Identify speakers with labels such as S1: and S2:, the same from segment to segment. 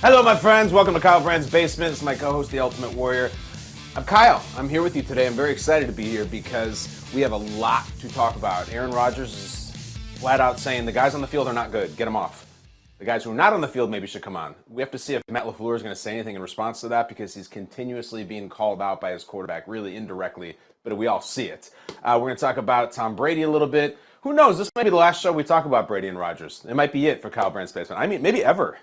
S1: Hello, my friends. Welcome to Kyle Brandt's Basement. It's my co-host, The Ultimate Warrior. I'm Kyle. I'm here with you today. I'm very excited to be here because we have a lot to talk about. Aaron Rodgers is flat out saying the guys on the field are not good. Get them off. The guys who are not on the field maybe should come on. We have to see if Matt LaFleur is going to say anything in response to that because he's continuously being called out by his quarterback, really indirectly, but we all see it. We're going to talk about Tom Brady a little bit. Who knows? This might be the last show we talk about Brady and Rodgers. It might be it for Kyle Brandt's Basement. I mean, maybe ever.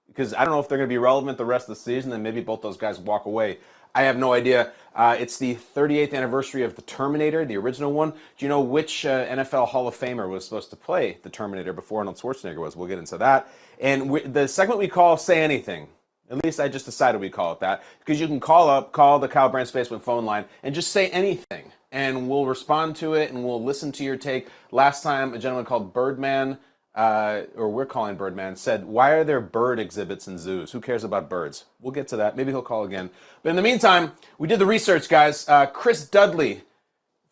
S1: Because I don't know if they're going to be relevant the rest of the season, then maybe both those guys walk away. I have no idea. It's the 38th anniversary of the Terminator, the original one. Do you know which NFL Hall of Famer was supposed to play the Terminator before Arnold Schwarzenegger was? We'll get into that. And the segment we call Say Anything. At least I just decided we call it that. Because you can call the Kyle Brandt's Basement phone line, and just say anything. And we'll respond to it, and we'll listen to your take. Last time, a gentleman called Birdman, or we're calling Birdman, said, why are there bird exhibits in zoos? Who cares about birds? We'll get to that. Maybe he'll call again. But in the meantime, we did the research, guys. Chris Dudley,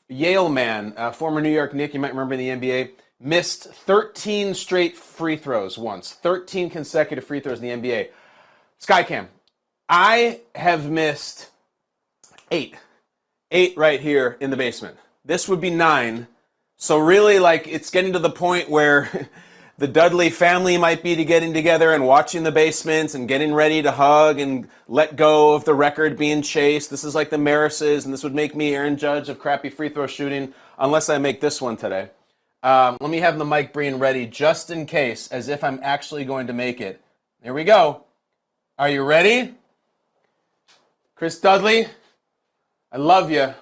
S1: Yale man, former New York Knick, you might remember in the NBA, missed 13 straight free throws once. 13 consecutive free throws in the NBA. Skycam, I have missed 8. 8 right here in the basement. This would be 9. So really, it's getting to the point where the Dudley family might be getting together and watching the basement and getting ready to hug and let go of the record being chased. This is like the Marises, and this would make me Aaron Judge of crappy free throw shooting, unless I make this one today. Let me have the mic being ready just in case, as if I'm actually going to make it. Here we go. Are you ready? Chris Dudley, I love you.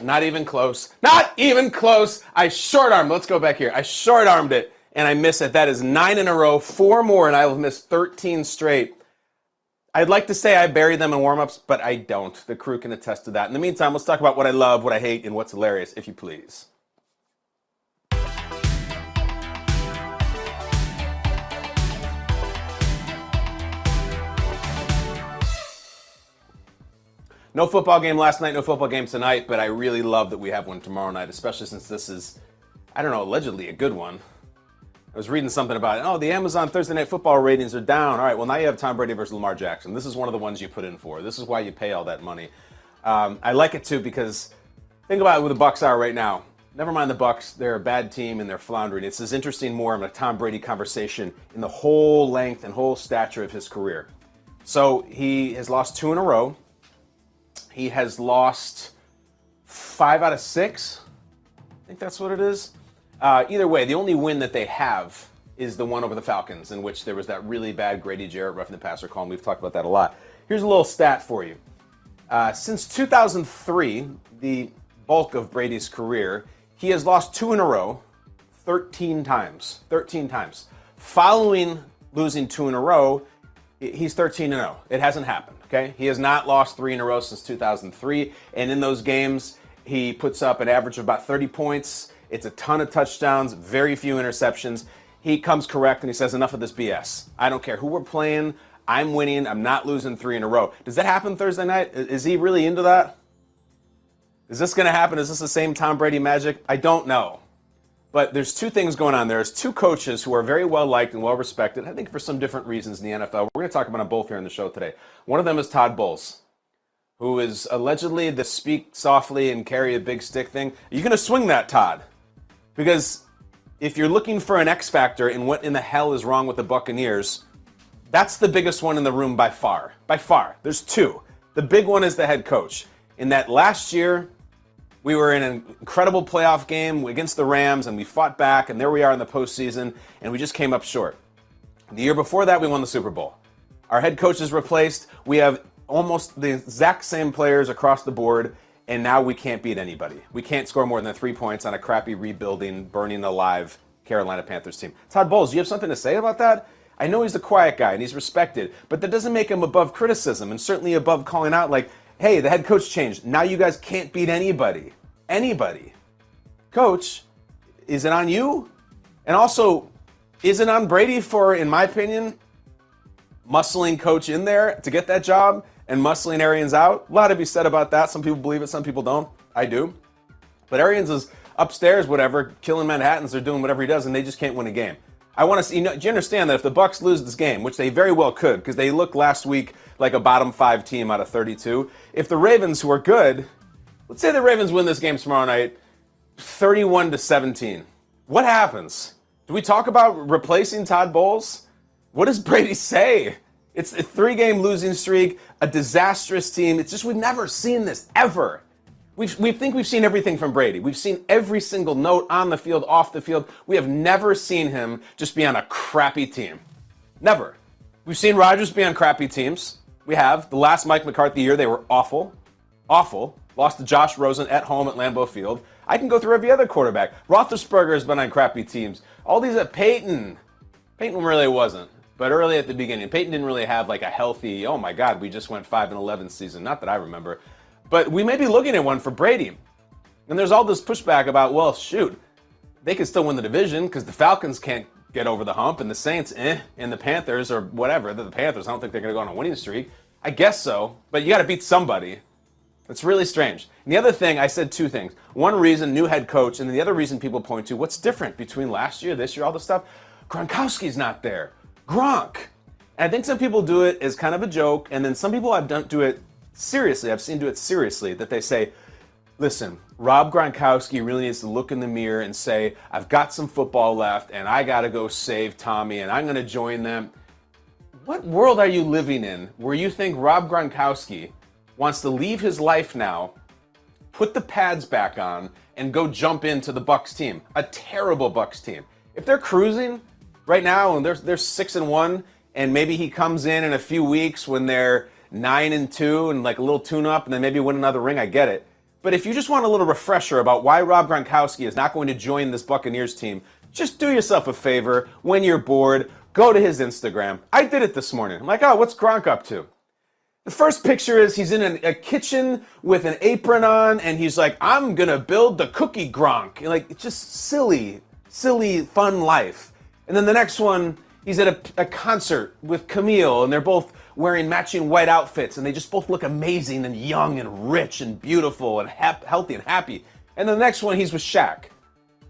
S1: Not even close. Not even close. I short-armed. Let's go back here. I short-armed it, and I miss it. That is 9 in a row, 4 more, and I will miss 13 straight. I'd like to say I buried them in warm-ups, but I don't. The crew can attest to that. In the meantime, let's talk about what I love, what I hate, and what's hilarious, if you please. No football game last night, no football game tonight, but I really love that we have one tomorrow night, especially since this is, I don't know, allegedly a good one. I was reading something about it. Oh, the Amazon Thursday Night Football ratings are down. All right, well, now you have Tom Brady versus Lamar Jackson. This is one of the ones you put in for. This is why you pay all that money. I like it, too, because think about where the Bucs are right now. Never mind the Bucs. They're a bad team, and they're floundering. It's as interesting more of a Tom Brady conversation in the whole length and whole stature of his career. So he has lost 2 in a row. He has lost 5 out of 6. I think that's what it is. Either way, the only win that they have is the one over the Falcons, in which there was that really bad Grady Jarrett roughing the passer call, and we've talked about that a lot. Here's a little stat for you. Since 2003, the bulk of Brady's career, he has lost 2 in a row 13 times. 13 times. Following losing 2 in a row, he's 13-0. It hasn't happened, okay? He has not lost 3 in a row since 2003, and in those games, he puts up an average of about 30 points. It's a ton of touchdowns, very few interceptions. He comes correct, and he says, enough of this BS. I don't care who we're playing. I'm winning. I'm not losing 3 in a row. Does that happen Thursday night? Is he really into that? Is this going to happen? Is this the same Tom Brady magic? I don't know. But there's 2 things going on. There's 2 coaches who are very well liked and well respected, I think for some different reasons in the NFL. We're going to talk about them both here on the show today. One of them is Todd Bowles, who is allegedly the speak softly and carry a big stick thing. Are you going to swing that, Todd? Because if you're looking for an X factor in what in the hell is wrong with the Buccaneers, that's the biggest one in the room by far. By far. There's 2. The big one is the head coach. In that last year, we were in an incredible playoff game against the Rams, and we fought back, and there we are in the postseason, and we just came up short. The year before that, we won the Super Bowl. Our head coach is replaced. We have almost the exact same players across the board, and now we can't beat anybody. We can't score more than 3 points on a crappy rebuilding, burning alive Carolina Panthers team. Todd Bowles, do you have something to say about that? I know he's the quiet guy, and he's respected, but that doesn't make him above criticism, and certainly above calling out like, hey, the head coach changed. Now you guys can't beat anybody. Anybody. Coach, is it on you? And also, is it on Brady for, in my opinion, muscling coach in there to get that job and muscling Arians out? A lot to be said about that. Some people believe it, some people don't. I do. But Arians is upstairs, whatever, killing Manhattans or doing whatever he does, and they just can't win a game. I want to see. Do you understand that if the Bucs lose this game, which they very well could, because they looked last week like a bottom 5 team out of 32, if the Ravens, who are good, let's say the Ravens win this game tomorrow night, 31-17, what happens? Do we talk about replacing Todd Bowles? What does Brady say? It's a 3-game losing streak, a disastrous team. It's just we've never seen this ever. We think we've seen everything from Brady. We've seen every single note on the field, off the field. We have never seen him just be on a crappy team. Never. We've seen Rodgers be on crappy teams. We have. The last Mike McCarthy year, they were awful. Awful. Lost to Josh Rosen at home at Lambeau Field. I can go through every other quarterback. Roethlisberger has been on crappy teams. All these at Peyton. Peyton really wasn't. But early at the beginning, Peyton didn't really have like a healthy, oh my God, we just went 5-11 season. Not that I remember. But we may be looking at one for Brady. And there's all this pushback about, well, shoot, they could still win the division because the Falcons can't get over the hump and the Saints, and the Panthers or whatever. The Panthers, I don't think they're going to go on a winning streak. I guess so, but you got to beat somebody. It's really strange. And the other thing, I said 2 things. One reason, new head coach, and the other reason people point to, what's different between last year, this year, all this stuff? Gronkowski's not there. Gronk. And I think some people do it as kind of a joke, and then some people do it seriously. I've seen do it seriously, that they say, listen, Rob Gronkowski really needs to look in the mirror and say, I've got some football left, and I got to go save Tommy, and I'm going to join them. What world are you living in where you think Rob Gronkowski wants to leave his life now, put the pads back on, and go jump into the Bucs team? A terrible Bucs team. If they're cruising right now and they're 6-1, and maybe he comes in a few weeks when they're 9-2 and like a little tune-up and then maybe win another ring, I get it. But if you just want a little refresher about why Rob Gronkowski is not going to join this Buccaneers team, just do yourself a favor. When you're bored, go to his Instagram. I did it this morning. I'm like, oh, what's Gronk up to? The first picture is he's in a kitchen with an apron on, and he's like, I'm going to build the cookie Gronk. Like, it's just silly, fun life. And then the next one, he's at a concert with Camille, and they're both wearing matching white outfits, and they just both look amazing and young and rich and beautiful and healthy and happy. And the next one, he's with Shaq,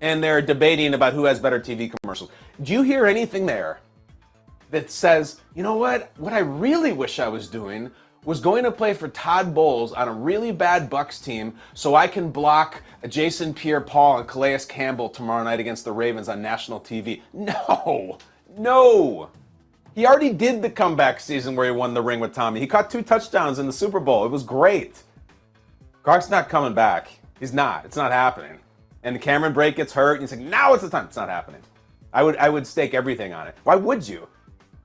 S1: and they're debating about who has better TV commercials. Do you hear anything there that says, you know what? What I really wish I was doing was going to play for Todd Bowles on a really bad Bucs team so I can block Jason Pierre-Paul and Calais Campbell tomorrow night against the Ravens on national TV. No. He already did the comeback season where he won the ring with Tommy. He caught 2 touchdowns in the Super Bowl. It was great. Gronk's not coming back. He's not. It's not happening. And Cameron Brate gets hurt, and he's like, now it's the time. It's not happening. I would stake everything on it. Why would you?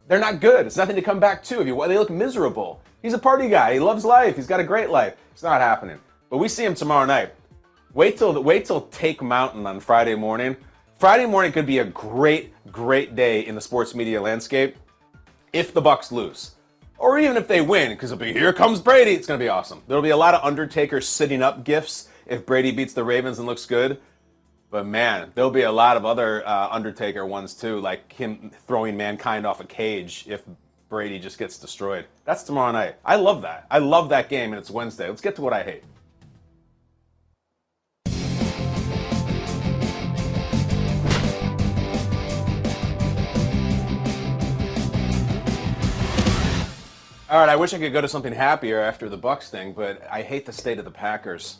S1: They're not good. It's nothing to come back to. They look miserable. He's a party guy. He loves life. He's got a great life. It's not happening. But we see him tomorrow night. Wait till Take Mountain on Friday morning. Friday morning could be a great day in the sports media landscape if the Bucs lose. Or even if they win, because it'll be, here comes Brady. It's going to be awesome. There'll be a lot of Undertaker sitting up gifs if Brady beats the Ravens and looks good. But man, there'll be a lot of other Undertaker ones too, like him throwing Mankind off a cage if Brady just gets destroyed. That's tomorrow night. I love that. I love that game, and it's Wednesday. Let's get to what I hate. All right, I wish I could go to something happier after the Bucs thing, but I hate the state of the Packers.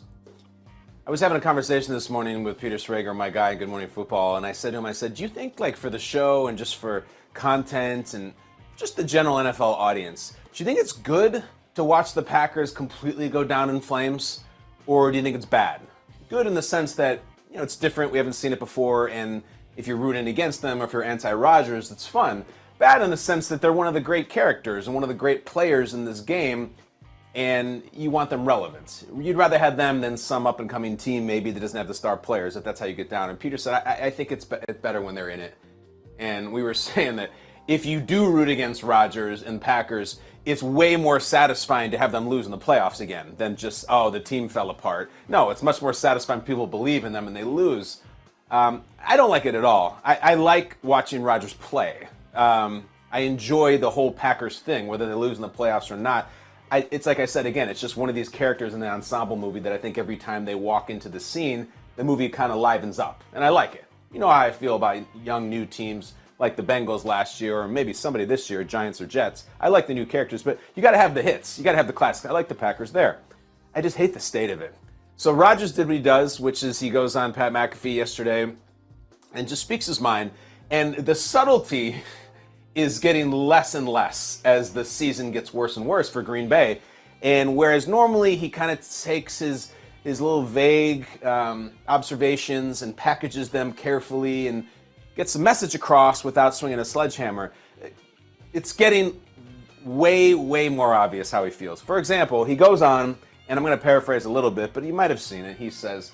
S1: I was having a conversation this morning with Peter Schrager, my guy in Good Morning Football, and I said to him, do you think like for the show and just for content and just the general NFL audience, do you think it's good to watch the Packers completely go down in flames, or do you think it's bad? Good in the sense that, it's different, we haven't seen it before, and if you're rooting against them or if you're anti-Rodgers, it's fun. Bad in the sense that they're one of the great characters and one of the great players in this game, and you want them relevant. You'd rather have them than some up-and-coming team maybe that doesn't have the star players, if that's how you get down. And Peter said, I think it's better when they're in it. And we were saying that if you do root against Rodgers and Packers, it's way more satisfying to have them lose in the playoffs again than just, oh, the team fell apart. No, it's much more satisfying people believe in them and they lose. I don't like it at all. I like watching Rodgers play. I enjoy the whole Packers thing, whether they lose in the playoffs or not. It's like I said again, it's just one of these characters in the ensemble movie that I think every time they walk into the scene, the movie kind of livens up. And I like it. You know how I feel about young, new teams like the Bengals last year, or maybe somebody this year, Giants or Jets. I like the new characters, but you got to have the hits. You got to have the classics. I like the Packers there. I just hate the state of it. So Rodgers did what he does, which is he goes on Pat McAfee yesterday and just speaks his mind. And the subtlety is getting less and less as the season gets worse and worse for Green Bay. And whereas normally he kind of takes his little vague observations and packages them carefully and gets the message across without swinging a sledgehammer, it's getting way, way more obvious how he feels. For example, he goes on, and I'm going to paraphrase a little bit, but you might have seen it. He says,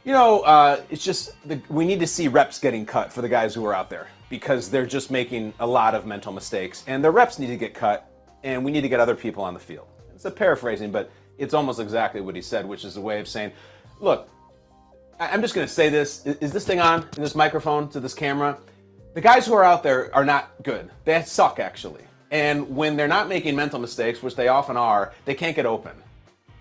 S1: it's just we need to see reps getting cut for the guys who are out there because they're just making a lot of mental mistakes, and the reps need to get cut, and we need to get other people on the field. It's a paraphrasing, but it's almost exactly what he said, which is a way of saying, look, I'm just going to say this. Is this thing on in this microphone to this camera? The guys who are out there are not good. They suck, actually. And when they're not making mental mistakes, which they often are, they can't get open.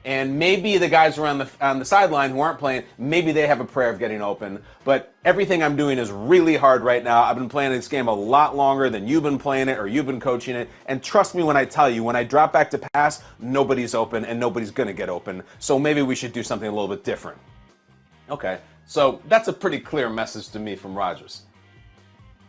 S1: And maybe the guys who are on the sideline who aren't playing, maybe they have a prayer of getting open. But everything I'm doing is really hard right now. I've been playing this game a lot longer than you've been playing it or you've been coaching it. And trust me when I tell you, when I drop back to pass, nobody's open and nobody's going to get open. So maybe we should do something a little bit different. Okay, so that's a pretty clear message to me from Rodgers.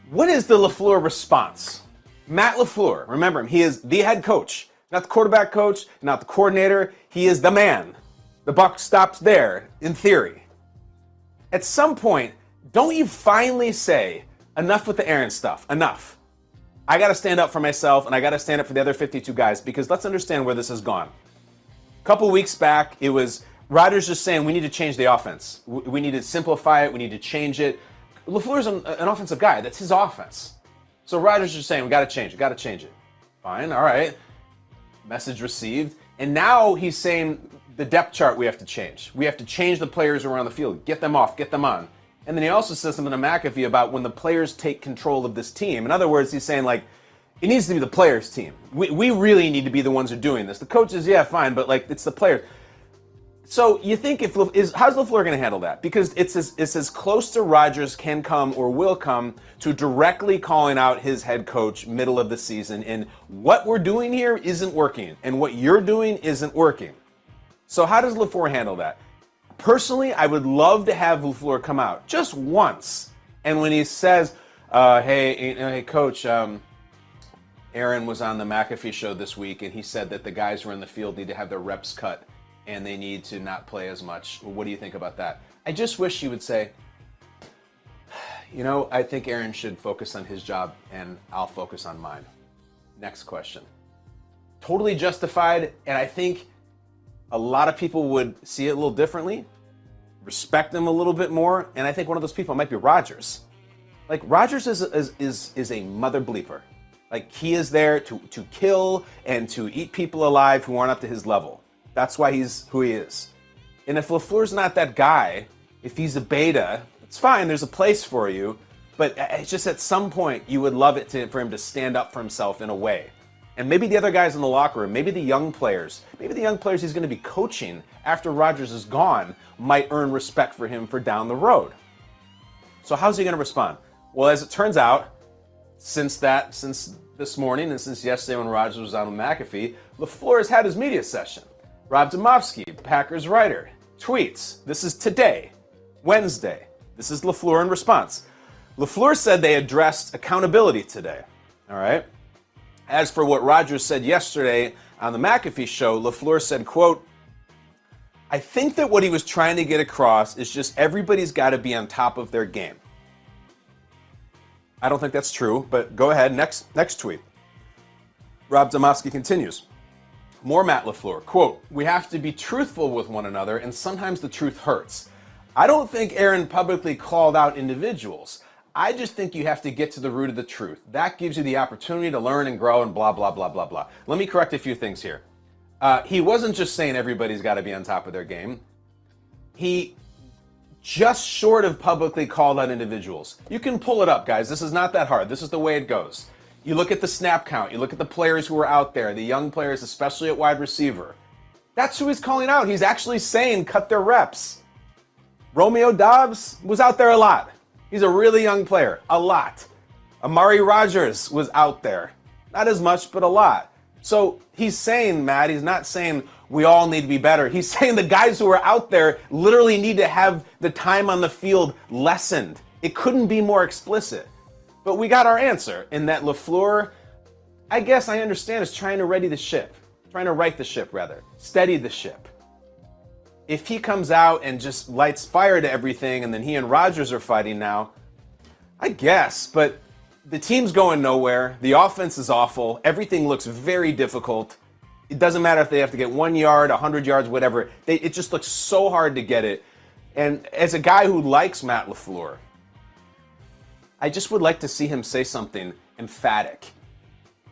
S1: What is the LaFleur response? Matt LaFleur, remember him, he is the head coach. Not the quarterback coach, not the coordinator. He is the man. The buck stops there, in theory. At some point, don't you finally say, enough with the Aaron stuff, enough. I got to stand up for myself, and I got to stand up for the other 52 guys, because let's understand where this has gone. A couple weeks back, it was Rodgers just saying, we need to change the offense. We need to simplify it. We need to change it. LaFleur's an offensive guy. That's his offense. So Rodgers is just saying, we got to change it, got to change it. Fine, all right. Message received. And now he's saying the depth chart we have to change. We have to change the players who are on the field. Get them off, get them on. And then he also says something to McAfee about when the players take control of this team. In other words, he's saying, like, it needs to be the players' team. We really need to be the ones who are doing this. The coaches, yeah, fine, but, like, it's the players. So you think how's LaFleur going to handle that? Because it's as close to Rodgers can come or will come to directly calling out his head coach middle of the season and what we're doing here isn't working and what you're doing isn't working. So how does LaFleur handle that? Personally, I would love to have LaFleur come out just once. And when he says, hey, coach, Aaron was on the McAfee show this week and he said that the guys who are in the field need to have their reps cut and they need to not play as much. What do you think about that? I just wish you would say, I think Aaron should focus on his job and I'll focus on mine. Next question. Totally justified, and I think a lot of people would see it a little differently, respect him a little bit more, and I think one of those people might be Rodgers. Like, Rodgers is a mother bleeper. Like, he is there to kill and to eat people alive who aren't up to his level. That's why he's who he is. And if LaFleur's not that guy, if he's a beta, it's fine, there's a place for you, but it's just at some point you would love it for him to stand up for himself in a way. And maybe the other guys in the locker room, maybe the young players he's going to be coaching after Rodgers is gone might earn respect for him for down the road. So how's he going to respond? Well, as it turns out, since this morning and since yesterday when Rodgers was on with McAfee, LaFleur has had his media session. Rob Demovsky, Packers writer, tweets. This is today, Wednesday. This is LaFleur in response. LaFleur said they addressed accountability today. All right. As for what Rodgers said yesterday on the McAfee show, LaFleur said, quote, I think that what he was trying to get across is just everybody's got to be on top of their game. I don't think that's true, but go ahead. Next tweet. Rob Demovsky continues. More Matt LaFleur, quote, we have to be truthful with one another, and sometimes the truth hurts. I don't think Aaron publicly called out individuals. I just think you have to get to the root of the truth. That gives you the opportunity to learn and grow and blah, blah, blah, blah, blah. Let me correct a few things here. He wasn't just saying everybody's got to be on top of their game. He just short of publicly called out individuals. You can pull it up, guys. This is not that hard. This is the way it goes. You look at the snap count. You look at the players who are out there, the young players, especially at wide receiver. That's who he's calling out. He's actually saying cut their reps. Romeo Doubs was out there a lot. He's a really young player. A lot. Amari Rodgers was out there. Not as much, but a lot. So he's saying, Matt, he's not saying we all need to be better. He's saying the guys who are out there literally need to have the time on the field lessened. It couldn't be more explicit. But we got our answer in that LaFleur, I guess I understand, is trying to ready the ship. Trying to right the ship, rather. Steady the ship. If he comes out and just lights fire to everything and then he and Rodgers are fighting now, I guess, but the team's going nowhere. The offense is awful. Everything looks very difficult. It doesn't matter if they have to get 1 yard, 100 yards, whatever. It just looks so hard to get it. And as a guy who likes Matt LaFleur, I just would like to see him say something emphatic,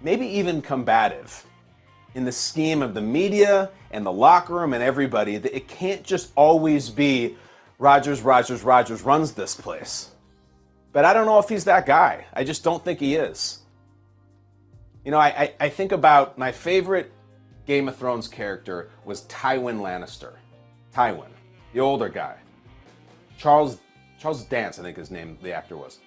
S1: maybe even combative, in the scheme of the media and the locker room and everybody. That it can't just always be Rodgers runs this place. But I don't know if he's that guy. I just don't think he is. You know, I think about my favorite Game of Thrones character was Tywin Lannister. Tywin, the older guy. Charles Dance, I think his name, the actor was.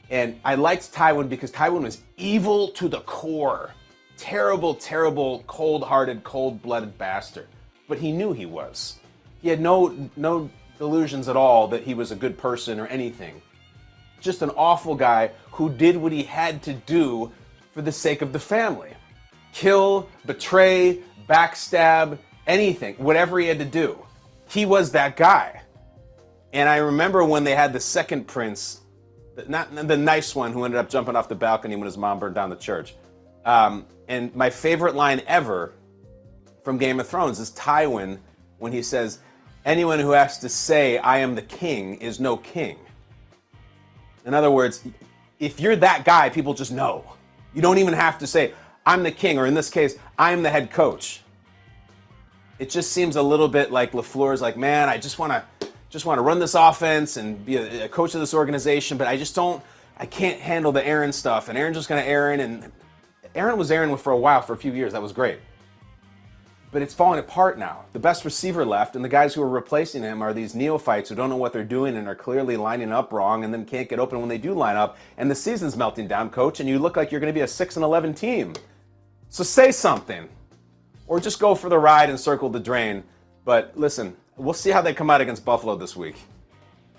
S1: And I liked Tywin because Tywin was evil to the core. Terrible, terrible, cold-hearted, cold-blooded bastard. But he knew he was. He had no delusions at all that he was a good person or anything. Just an awful guy who did what he had to do for the sake of the family. Kill, betray, backstab, anything, whatever he had to do. He was that guy. And I remember when they had the second prince, not the nice one who ended up jumping off the balcony when his mom burned down the church. And my favorite line ever from Game of Thrones is Tywin when he says, anyone who has to say, I am the king, is no king. In other words, if you're that guy, people just know. You don't even have to say, I'm the king, or in this case, I'm the head coach. It just seems a little bit like LaFleur's like, man, I just want to run this offense and be a coach of this organization, but I can't handle the Aaron stuff. And Aaron's just going to Aaron, and Aaron was Aaron for a few years. That was great. But it's falling apart now. The best receiver left, and the guys who are replacing him are these neophytes who don't know what they're doing and are clearly lining up wrong and then can't get open when they do line up. And the season's melting down, coach, and you look like you're going to be a 6-11 team. So say something. Or just go for the ride and circle the drain. But listen, we'll see how they come out against Buffalo this week.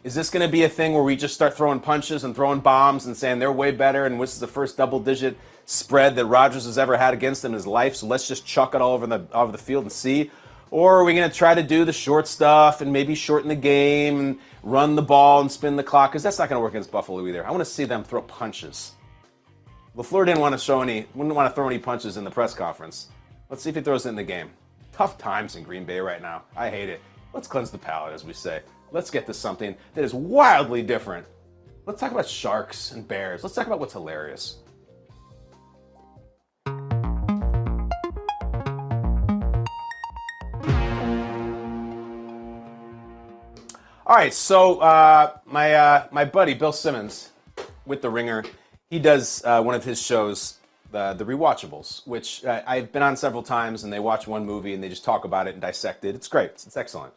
S1: Is this going to be a thing where we just start throwing punches and throwing bombs and saying they're way better and this is the first double-digit spread that Rodgers has ever had against him in his life, so let's just chuck it all over the field and see? Or are we going to try to do the short stuff and maybe shorten the game and run the ball and spin the clock? Because that's not going to work against Buffalo either. I want to see them throw punches. LaFleur wouldn't want to throw any punches in the press conference. Let's see if he throws it in the game. Tough times in Green Bay right now. I hate it. Let's cleanse the palate, as we say. Let's get to something that is wildly different. Let's talk about sharks and bears. Let's talk about what's hilarious. All right, so my buddy Bill Simmons with The Ringer, he does one of his shows, the Rewatchables, which I've been on several times, and they watch one movie and they just talk about it and dissect it. It's great. It's excellent.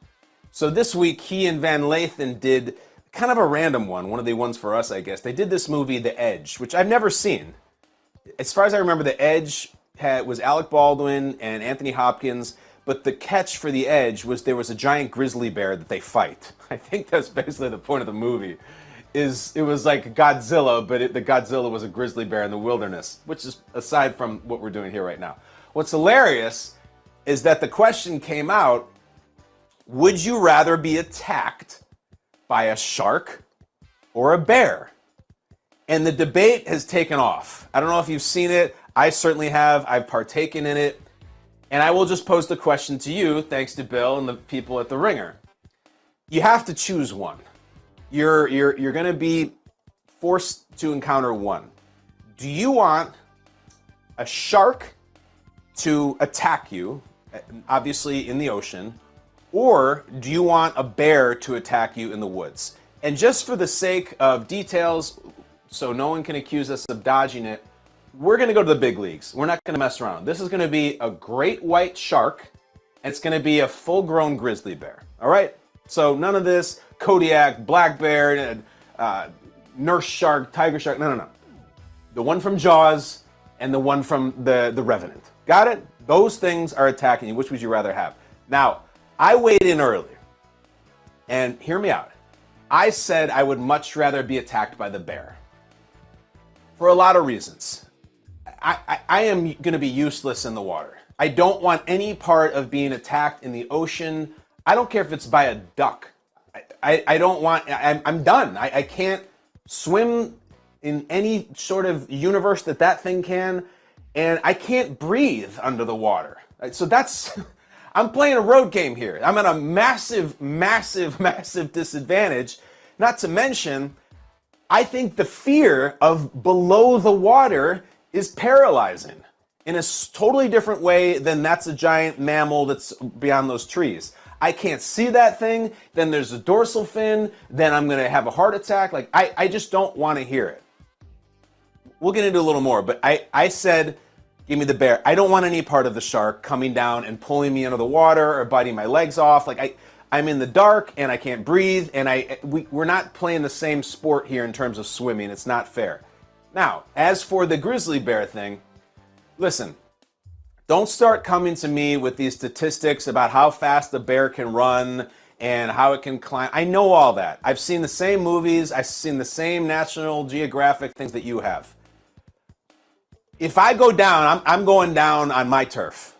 S1: So this week, he and Van Lathan did kind of a random one of the ones for us, I guess. They did this movie, The Edge, which I've never seen. As far as I remember, The Edge was Alec Baldwin and Anthony Hopkins, but the catch for The Edge was there was a giant grizzly bear that they fight. I think that's basically the point of the movie. It was like Godzilla, but the Godzilla was a grizzly bear in the wilderness, which is aside from what we're doing here right now. What's hilarious is that the question came out, would you rather be attacked by a shark or a bear? And the debate has taken off. I don't know if you've seen it. I certainly have. I've partaken in it. And I will just pose the question to you, thanks to Bill and the people at The Ringer. You have to choose one. You're going to be forced to encounter one. Do you want a shark to attack you, obviously in the ocean, or do you want a bear to attack you in the woods? And just for the sake of details, so no one can accuse us of dodging it, we're going to go to the big leagues. We're not going to mess around. This is going to be a great white shark, and it's going to be a full-grown grizzly bear. All right? So none of this Kodiak, black bear, nurse shark, tiger shark. No. The one from Jaws and the one from the Revenant. Got it? Those things are attacking you. Which would you rather have? Now, I weighed in early. And hear me out. I said I would much rather be attacked by the bear. For a lot of reasons. I am going to be useless in the water. I don't want any part of being attacked in the ocean. I don't care if it's by a duck. I don't want, I'm done. I can't swim in any sort of universe that thing can, and I can't breathe under the water. So that's, I'm playing a road game here. I'm at a massive, massive, massive disadvantage. Not to mention, I think the fear of below the water is paralyzing in a totally different way than that's a giant mammal that's beyond those trees. I can't see that thing, then there's a dorsal fin, then I'm going to have a heart attack. Like, I just don't want to hear it. We'll get into a little more, but I said, give me the bear. I don't want any part of the shark coming down and pulling me into the water or biting my legs off. Like, I'm in the dark and I can't breathe, and we're not playing the same sport here in terms of swimming. It's not fair. Now, as for the grizzly bear thing, listen, don't start coming to me with these statistics about how fast the bear can run and how it can climb. I know all that. I've seen the same movies. I've seen the same National Geographic things that you have. If I go down, I'm going down on my turf.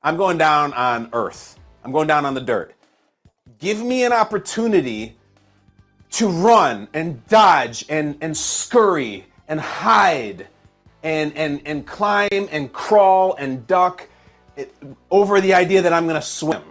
S1: I'm going down on earth. I'm going down on the dirt. Give me an opportunity to run and dodge and scurry and hide and climb and crawl and duck over the idea that I'm going to swim.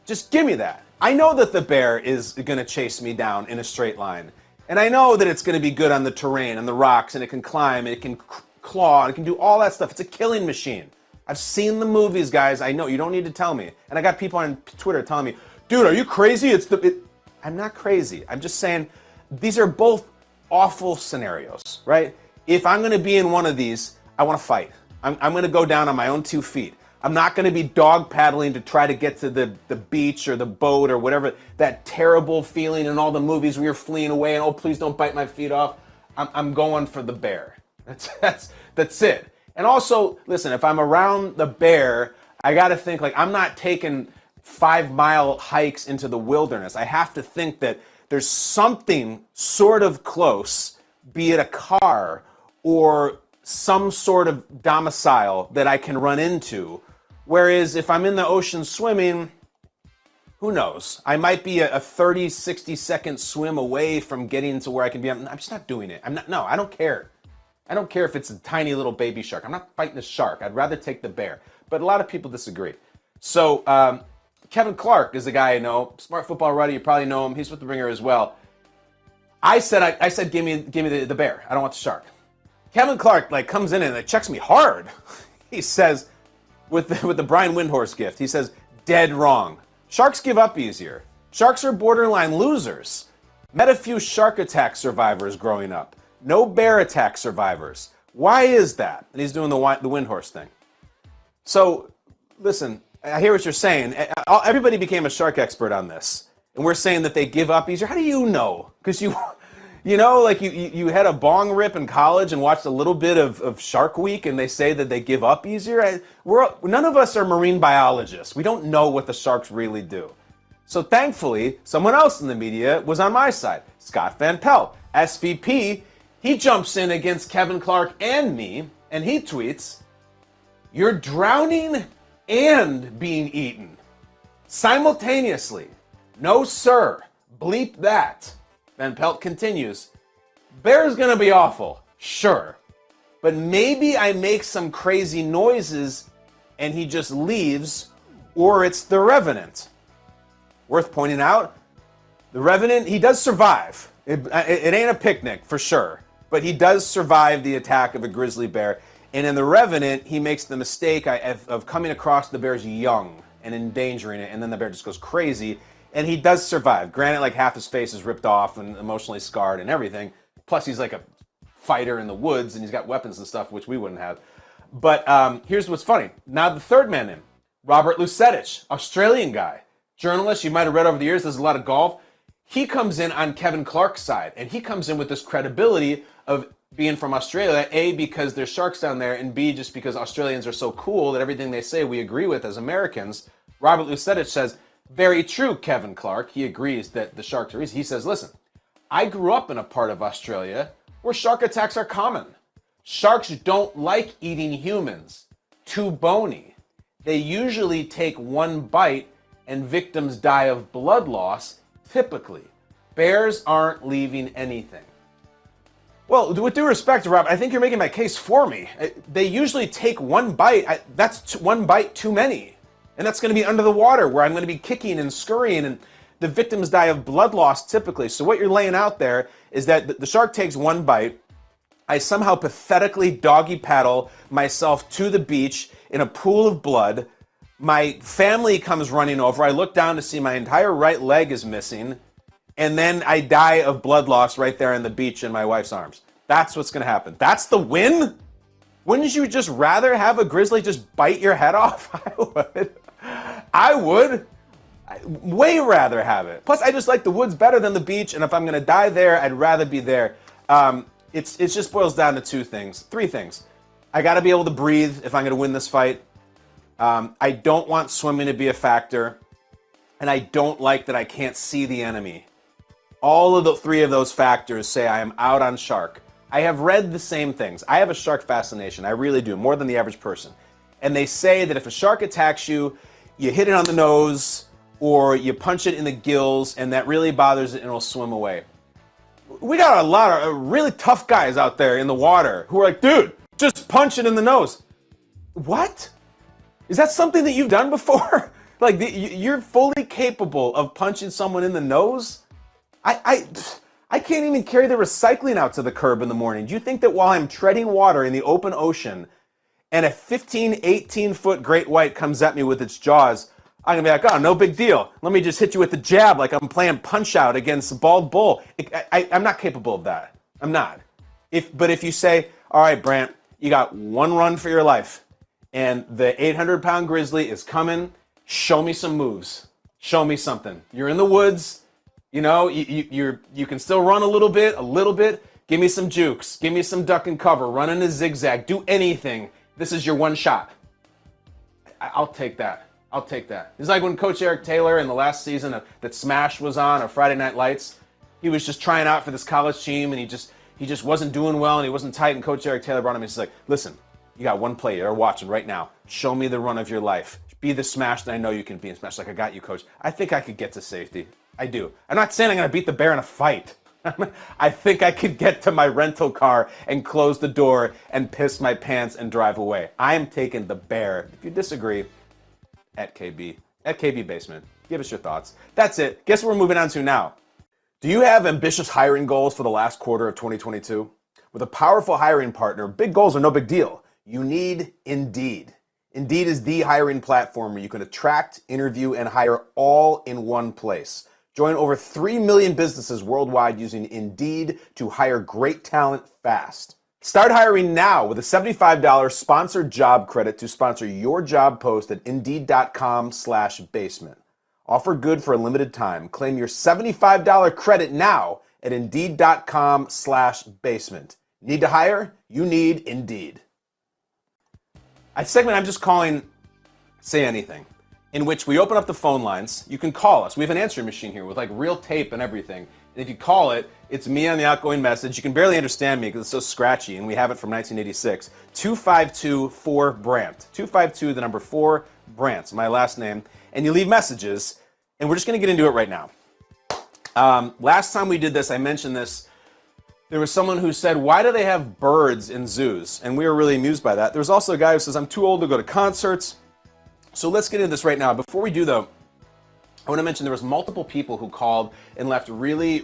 S1: Just give me that. I know that the bear is going to chase me down in a straight line. And I know that it's going to be good on the terrain and the rocks, and it can climb and it can claw and it can do all that stuff. It's a killing machine. I've seen the movies, guys. I know. You don't need to tell me. And I got people on Twitter telling me, dude, are you crazy? I'm not crazy. I'm just saying these are both awful scenarios, right? If I'm going to be in one of these, I want to fight. I'm going to go down on my own 2 feet. I'm not going to be dog paddling to try to get to the beach or the boat or whatever, that terrible feeling in all the movies where you're fleeing away and, oh, please don't bite my feet off. I'm going for the bear. That's it. And also, listen, if I'm around the bear, I got to think, like, I'm not taking 5-mile hikes into the wilderness. I have to think that there's something sort of close, be it a car or some sort of domicile that I can run into. Whereas if I'm in the ocean swimming, who knows? I might be a 30, 60-second swim away from getting to where I can be. I'm just not doing it. I don't care. I don't care if it's a tiny little baby shark. I'm not fighting a shark. I'd rather take the bear. But a lot of people disagree. So Kevin Clark is a guy I know, smart football writer. You probably know him. He's with the Ringer as well. I said, give me the bear. I don't want the shark. Kevin Clark comes in and checks me hard. He says, with the Brian Windhorst gift, he says, dead wrong. Sharks give up easier. Sharks are borderline losers. Met a few shark attack survivors growing up. No bear attack survivors. Why is that? And he's doing the Windhorst thing. So, listen, I hear what you're saying. Everybody became a shark expert on this. And we're saying that they give up easier. How do you know? Because you had a bong rip in college and watched a little bit of Shark Week, and they say that they give up easier. None of us are marine biologists. We don't know what the sharks really do. So thankfully, someone else in the media was on my side. Scott Van Pelt, SVP. He jumps in against Kevin Clark and me, and he tweets, "You're drowning and being eaten simultaneously. No, sir. Bleep that." Van Pelt continues, "Bear's gonna be awful, sure. But maybe I make some crazy noises and he just leaves, or it's the Revenant." Worth pointing out, the Revenant, he does survive. It ain't a picnic, for sure. But he does survive the attack of a grizzly bear. And in the Revenant, he makes the mistake of coming across the bear's young and endangering it, and then the bear just goes crazy. And he does survive. Granted, half his face is ripped off and emotionally scarred and everything. Plus, he's like a fighter in the woods, and he's got weapons and stuff, which we wouldn't have. But here's what's funny. Now the third man in, Robert Lucetich, Australian guy, journalist, you might have read over the years, there's a lot of golf. He comes in on Kevin Clark's side, and he comes in with this credibility of being from Australia, A, because there's sharks down there, and B, just because Australians are so cool that everything they say we agree with as Americans. Robert Lucetich says, very true, Kevin Clark. He agrees that the sharks are easy. He says, listen, I grew up in a part of Australia where shark attacks are common. Sharks don't like eating humans. Too bony. They usually take one bite and victims die of blood loss, typically. Bears aren't leaving anything. Well, with due respect, Rob, I think you're making my case for me. They usually take one bite. That's one bite too many. And that's going to be under the water where I'm going to be kicking and scurrying, and the victims die of blood loss typically. So what you're laying out there is that the shark takes one bite. I somehow pathetically doggy paddle myself to the beach in a pool of blood. My family comes running over. I look down to see my entire right leg is missing. And then I die of blood loss right there on the beach in my wife's arms. That's what's going to happen. That's the win? Wouldn't you just rather have a grizzly just bite your head off? I would. Way rather have it. Plus, I just like the woods better than the beach. And if I'm going to die there, I'd rather be there. It just boils down to three things. I got to be able to breathe if I'm going to win this fight. I don't want swimming to be a factor. And I don't like that I can't see the enemy. All of the three of those factors say I am out on shark. I have read the same things. I have a shark fascination. I really do, more than the average person. And they say that if a shark attacks you, you hit it on the nose or you punch it in the gills, and that really bothers it and it'll swim away. We got a lot of really tough guys out there in the water who are like, dude, just punch it in the nose. What? Is that something that you've done before? Like, you're fully capable of punching someone in the nose? I can't even carry the recycling out to the curb in the morning. Do you think that while I'm treading water in the open ocean and a 15, 18-foot great white comes at me with its jaws, I'm going to be like, oh, no big deal. Let me just hit you with the jab like I'm playing Punch-Out against a bald bull. I'm not capable of that. I'm not. But if you say, all right, Brandt, you got one run for your life, and the 800-pound grizzly is coming, show me some moves. Show me something. You're in the woods. You know, you can still run a little bit. Give me some jukes. Give me some duck and cover. Run in a zigzag. Do anything. This is your one shot. I'll take that. It's like when Coach Eric Taylor in the last season that Smash was on, or Friday Night Lights, he was just trying out for this college team, and he just wasn't doing well, and he wasn't tight, and Coach Eric Taylor brought him in. He's like, listen, you got one play you're watching right now. Show me the run of your life. Be the Smash that I know you can be in Smash. Like, I got you, Coach. I think I could get to safety. I do. I'm not saying I'm going to beat the bear in a fight. I think I could get to my rental car and close the door and piss my pants and drive away. I am taking the bear. If you disagree, at KB Basement. Give us your thoughts. That's it. Guess what we're moving on to now? Do you have ambitious hiring goals for the last quarter of 2022? With a powerful hiring partner, big goals are no big deal. You need Indeed. Indeed is the hiring platform where you can attract, interview, and hire all in one place. Join over 3 million businesses worldwide using Indeed to hire great talent fast. Start hiring now with a $75 sponsored job credit to sponsor your job post at Indeed.com/basement. Offer good for a limited time. Claim your $75 credit now at Indeed.com/basement. Need to hire? You need Indeed. A segment I'm just calling Say Anything, in which we open up the phone lines. You can call us. We have an answering machine here with like real tape and everything. And if you call it, it's me on the outgoing message. You can barely understand me because it's so scratchy, and we have it from 1986. 252-4-BRANT. 252, the number 4, Brandt, my last name. And you leave messages, and we're just going to get into it right now. Last time we did this, I mentioned this. There was someone who said, why do they have birds in zoos? And we were really amused by that. There was also a guy who says, I'm too old to go to concerts. So let's get into this right now. Before we do, though, I want to mention there was multiple people who called and left really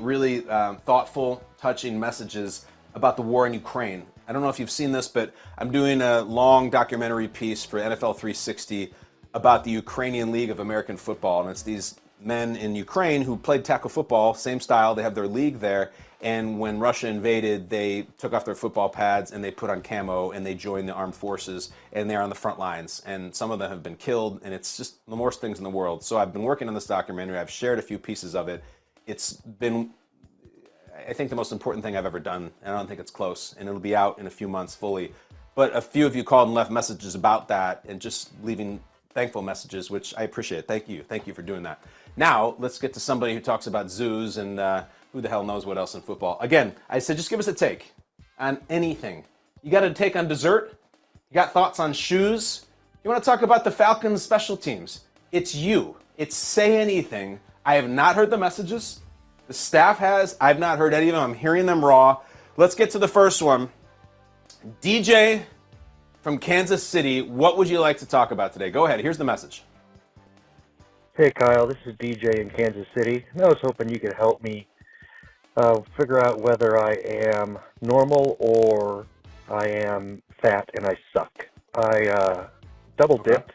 S1: thoughtful, touching messages about the war in Ukraine. I don't know if you've seen this, but I'm doing a long documentary piece for NFL 360 about the Ukrainian League of American Football. And it's these men in Ukraine who played tackle football, same style. They have their league there. And when Russia invaded, they took off their football pads and they put on camo and they joined the armed forces, and they're on the front lines. And some of them have been killed, and it's just the worst things in the world. So I've been working on this documentary. I've shared a few pieces of it. It's been, I think the most important thing I've ever done, and I don't think it's close, and it'll be out in a few months fully. But a few of you called and left messages about that and just leaving thankful messages, which I appreciate. Thank you. Thank you for doing that. Now, let's get to somebody who talks about zoos and who the hell knows what else in football. Again, I said just give us a take on anything. You got a take on dessert? You got thoughts on shoes? You want to talk about the Falcons' special teams? It's you. It's say anything. I have not heard the messages. The staff has. I've not heard any of them. I'm hearing them raw. Let's get to the first one. DJ from Kansas City, what would you like to talk about today? Go ahead. Here's the message.
S2: Hey, Kyle. This is DJ in Kansas City. I was hoping you could help me figure out whether I am normal or I am fat and I suck. I double dipped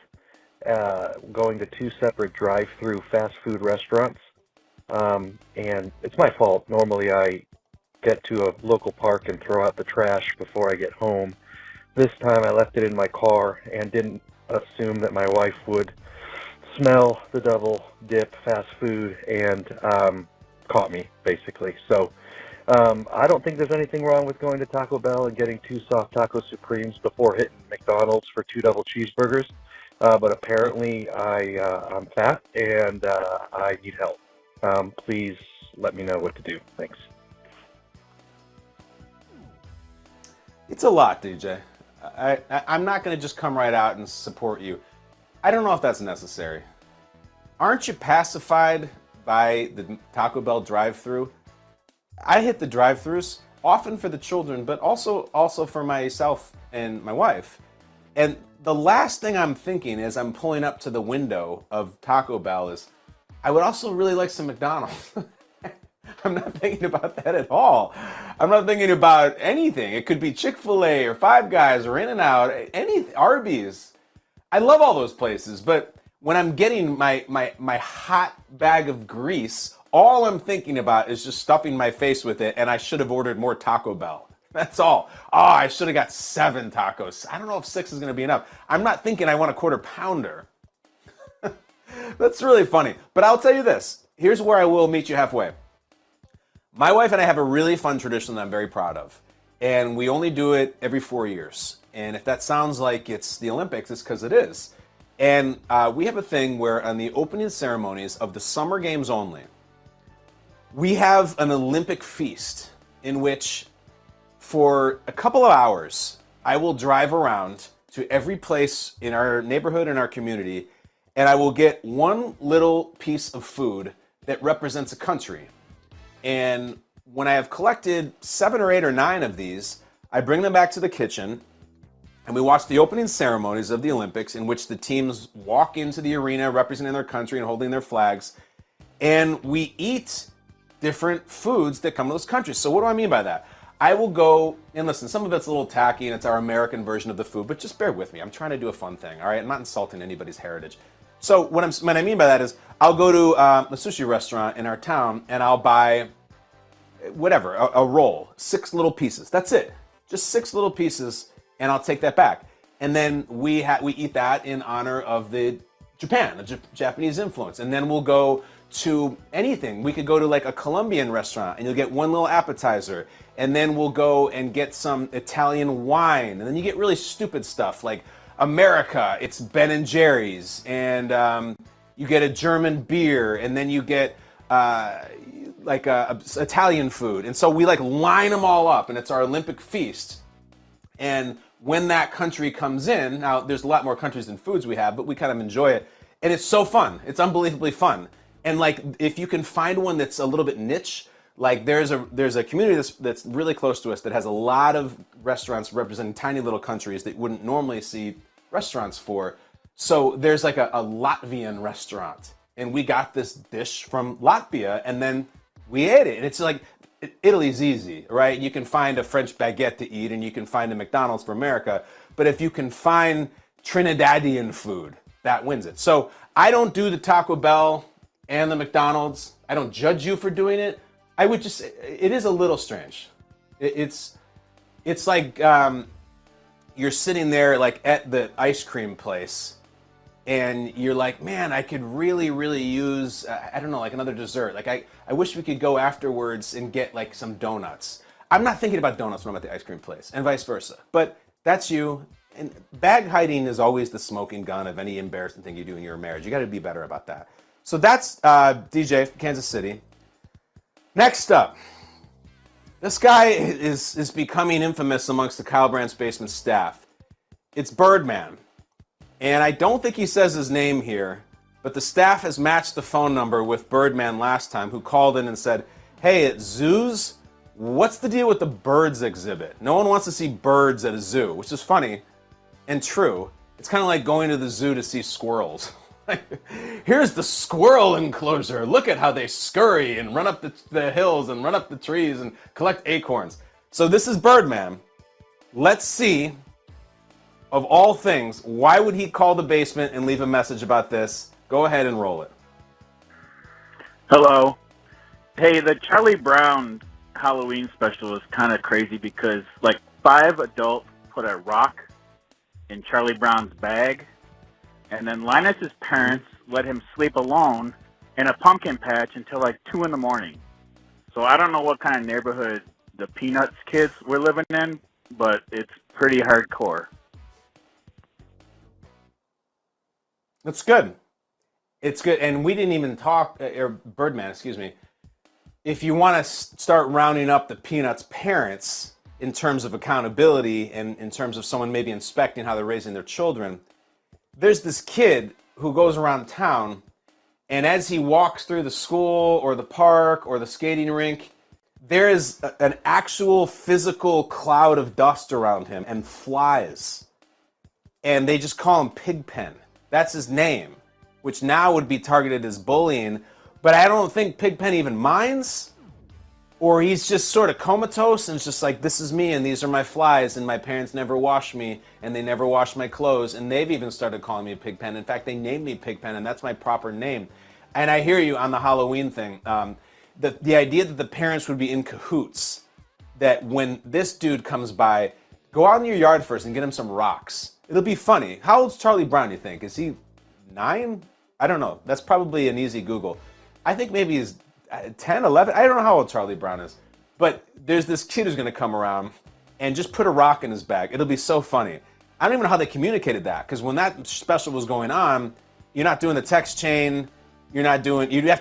S2: going to 2 separate drive-through fast food restaurants, and it's my fault. Normally I get to a local park and throw out the trash before I get home. This time I left it in my car and didn't assume that my wife would smell the double dip fast food and caught me, basically. So I don't think there's anything wrong with going to Taco Bell and getting 2 soft taco supremes before hitting McDonald's for 2 double cheeseburgers. But apparently I'm fat and I need help. Please let me know what to do. Thanks.
S1: It's a lot, DJ. I'm not going to just come right out and support you. I don't know if that's necessary. Aren't you pacified by the Taco Bell drive-thru? I hit the drive-thrus often for the children, but also for myself and my wife. And the last thing I'm thinking as I'm pulling up to the window of Taco Bell is, I would also really like some McDonald's. I'm not thinking about that at all. I'm not thinking about anything. It could be Chick-fil-A or Five Guys or In-N-Out, Arby's. I love all those places, but when I'm getting my hot bag of grease, all I'm thinking about is just stuffing my face with it, and I should have ordered more Taco Bell. That's all. Oh, I should have got 7 tacos. I don't know if 6 is going to be enough. I'm not thinking I want a quarter pounder. That's really funny. But I'll tell you this. Here's where I will meet you halfway. My wife and I have a really fun tradition that I'm very proud of. And we only do it every 4 years. And if that sounds like it's the Olympics, it's because it is. And we have a thing where on the opening ceremonies of the summer games only, we have an Olympic feast in which for a couple of hours, I will drive around to every place in our neighborhood and our community, and I will get one little piece of food that represents a country. And when I have collected 7 or 8 or 9 of these, I bring them back to the kitchen, and we watch the opening ceremonies of the Olympics in which the teams walk into the arena representing their country and holding their flags, and we eat different foods that come to those countries. So what do I mean by that? I will go, and listen, some of it's a little tacky and it's our American version of the food, but just bear with me. I'm trying to do a fun thing, all right? I'm not insulting anybody's heritage. So what I mean by that is I'll go to a sushi restaurant in our town and I'll buy whatever, a roll, 6 little pieces. That's it. Just 6 little pieces, and I'll take that back. And then we eat that in honor of the Japanese influence. And then we'll go to anything. We could go to like a Colombian restaurant and you'll get one little appetizer, and then we'll go and get some Italian wine, and then you get really stupid stuff like America, it's Ben & Jerry's, and you get a German beer, and then you get like Italian food. And so we like line them all up, and it's our Olympic feast. And when that country comes in, now there's a lot more countries than foods we have, but we kind of enjoy it. And it's so fun. It's unbelievably fun. And like, if you can find one that's a little bit niche, like there's a community that's really close to us that has a lot of restaurants representing tiny little countries that wouldn't normally see restaurants for. So there's like a Latvian restaurant, and we got this dish from Latvia, and then we ate it. And it's like, Italy's easy, right? You can find a French baguette to eat, and you can find a McDonald's for America. But if you can find Trinidadian food, that wins it. So I don't do the Taco Bell and the McDonald's. I don't judge you for doing it. I would just, it is a little strange. It's like you're sitting there like at the ice cream place, and you're like, man, I could really, really use, I don't know, like another dessert. Like I wish we could go afterwards and get like some donuts. I'm not thinking about donuts when I'm at the ice cream place, and vice versa. But that's you. And bag hiding is always the smoking gun of any embarrassing thing you do in your marriage. You got to be better about that. So that's DJ from Kansas City. Next up, this guy is becoming infamous amongst the Kyle Brandt's Basement staff. It's Birdman. And I don't think he says his name here, but the staff has matched the phone number with Birdman last time, who called in and said, hey, at zoos, what's the deal with the birds exhibit? No one wants to see birds at a zoo, which is funny and true. It's kind of like going to the zoo to see squirrels. Here's the squirrel enclosure. Look at how they scurry and run up the hills and run up the trees and collect acorns. So this is Birdman. Let's see, of all things, why would he call the basement and leave a message about this? Go ahead and roll it.
S3: Hello. Hey, the Charlie Brown Halloween special is kind of crazy because like 5 adults put a rock in Charlie Brown's bag, and then Linus's parents let him sleep alone in a pumpkin patch until like 2 in the morning. So I don't know what kind of neighborhood the Peanuts kids were living in, but it's pretty hardcore.
S1: That's good. It's good. And we didn't even talk, or Birdman, excuse me. If you want to start rounding up the Peanuts parents in terms of accountability and in terms of someone maybe inspecting how they're raising their children, there's this kid who goes around town, and as he walks through the school or the park or the skating rink, there is an actual physical cloud of dust around him and flies. And they just call him Pigpen. That's his name, which now would be targeted as bullying. But I don't think Pigpen even minds, or he's just sort of comatose and it's just like, this is me and these are my flies and my parents never wash me and they never wash my clothes, and they've even started calling me Pigpen. In fact, they named me Pigpen and that's my proper name. And I hear you on the Halloween thing. The idea that the parents would be in cahoots, that when this dude comes by, go out in your yard first and get him some rocks. It'll be funny. How old's Charlie Brown, you think? Is he 9? I don't know. That's probably an easy Google. I think maybe he's 10, 11. I don't know how old Charlie Brown is. But there's this kid who's going to come around and just put a rock in his bag. It'll be so funny. I don't even know how they communicated that, because when that special was going on, you're not doing the text chain. You'd have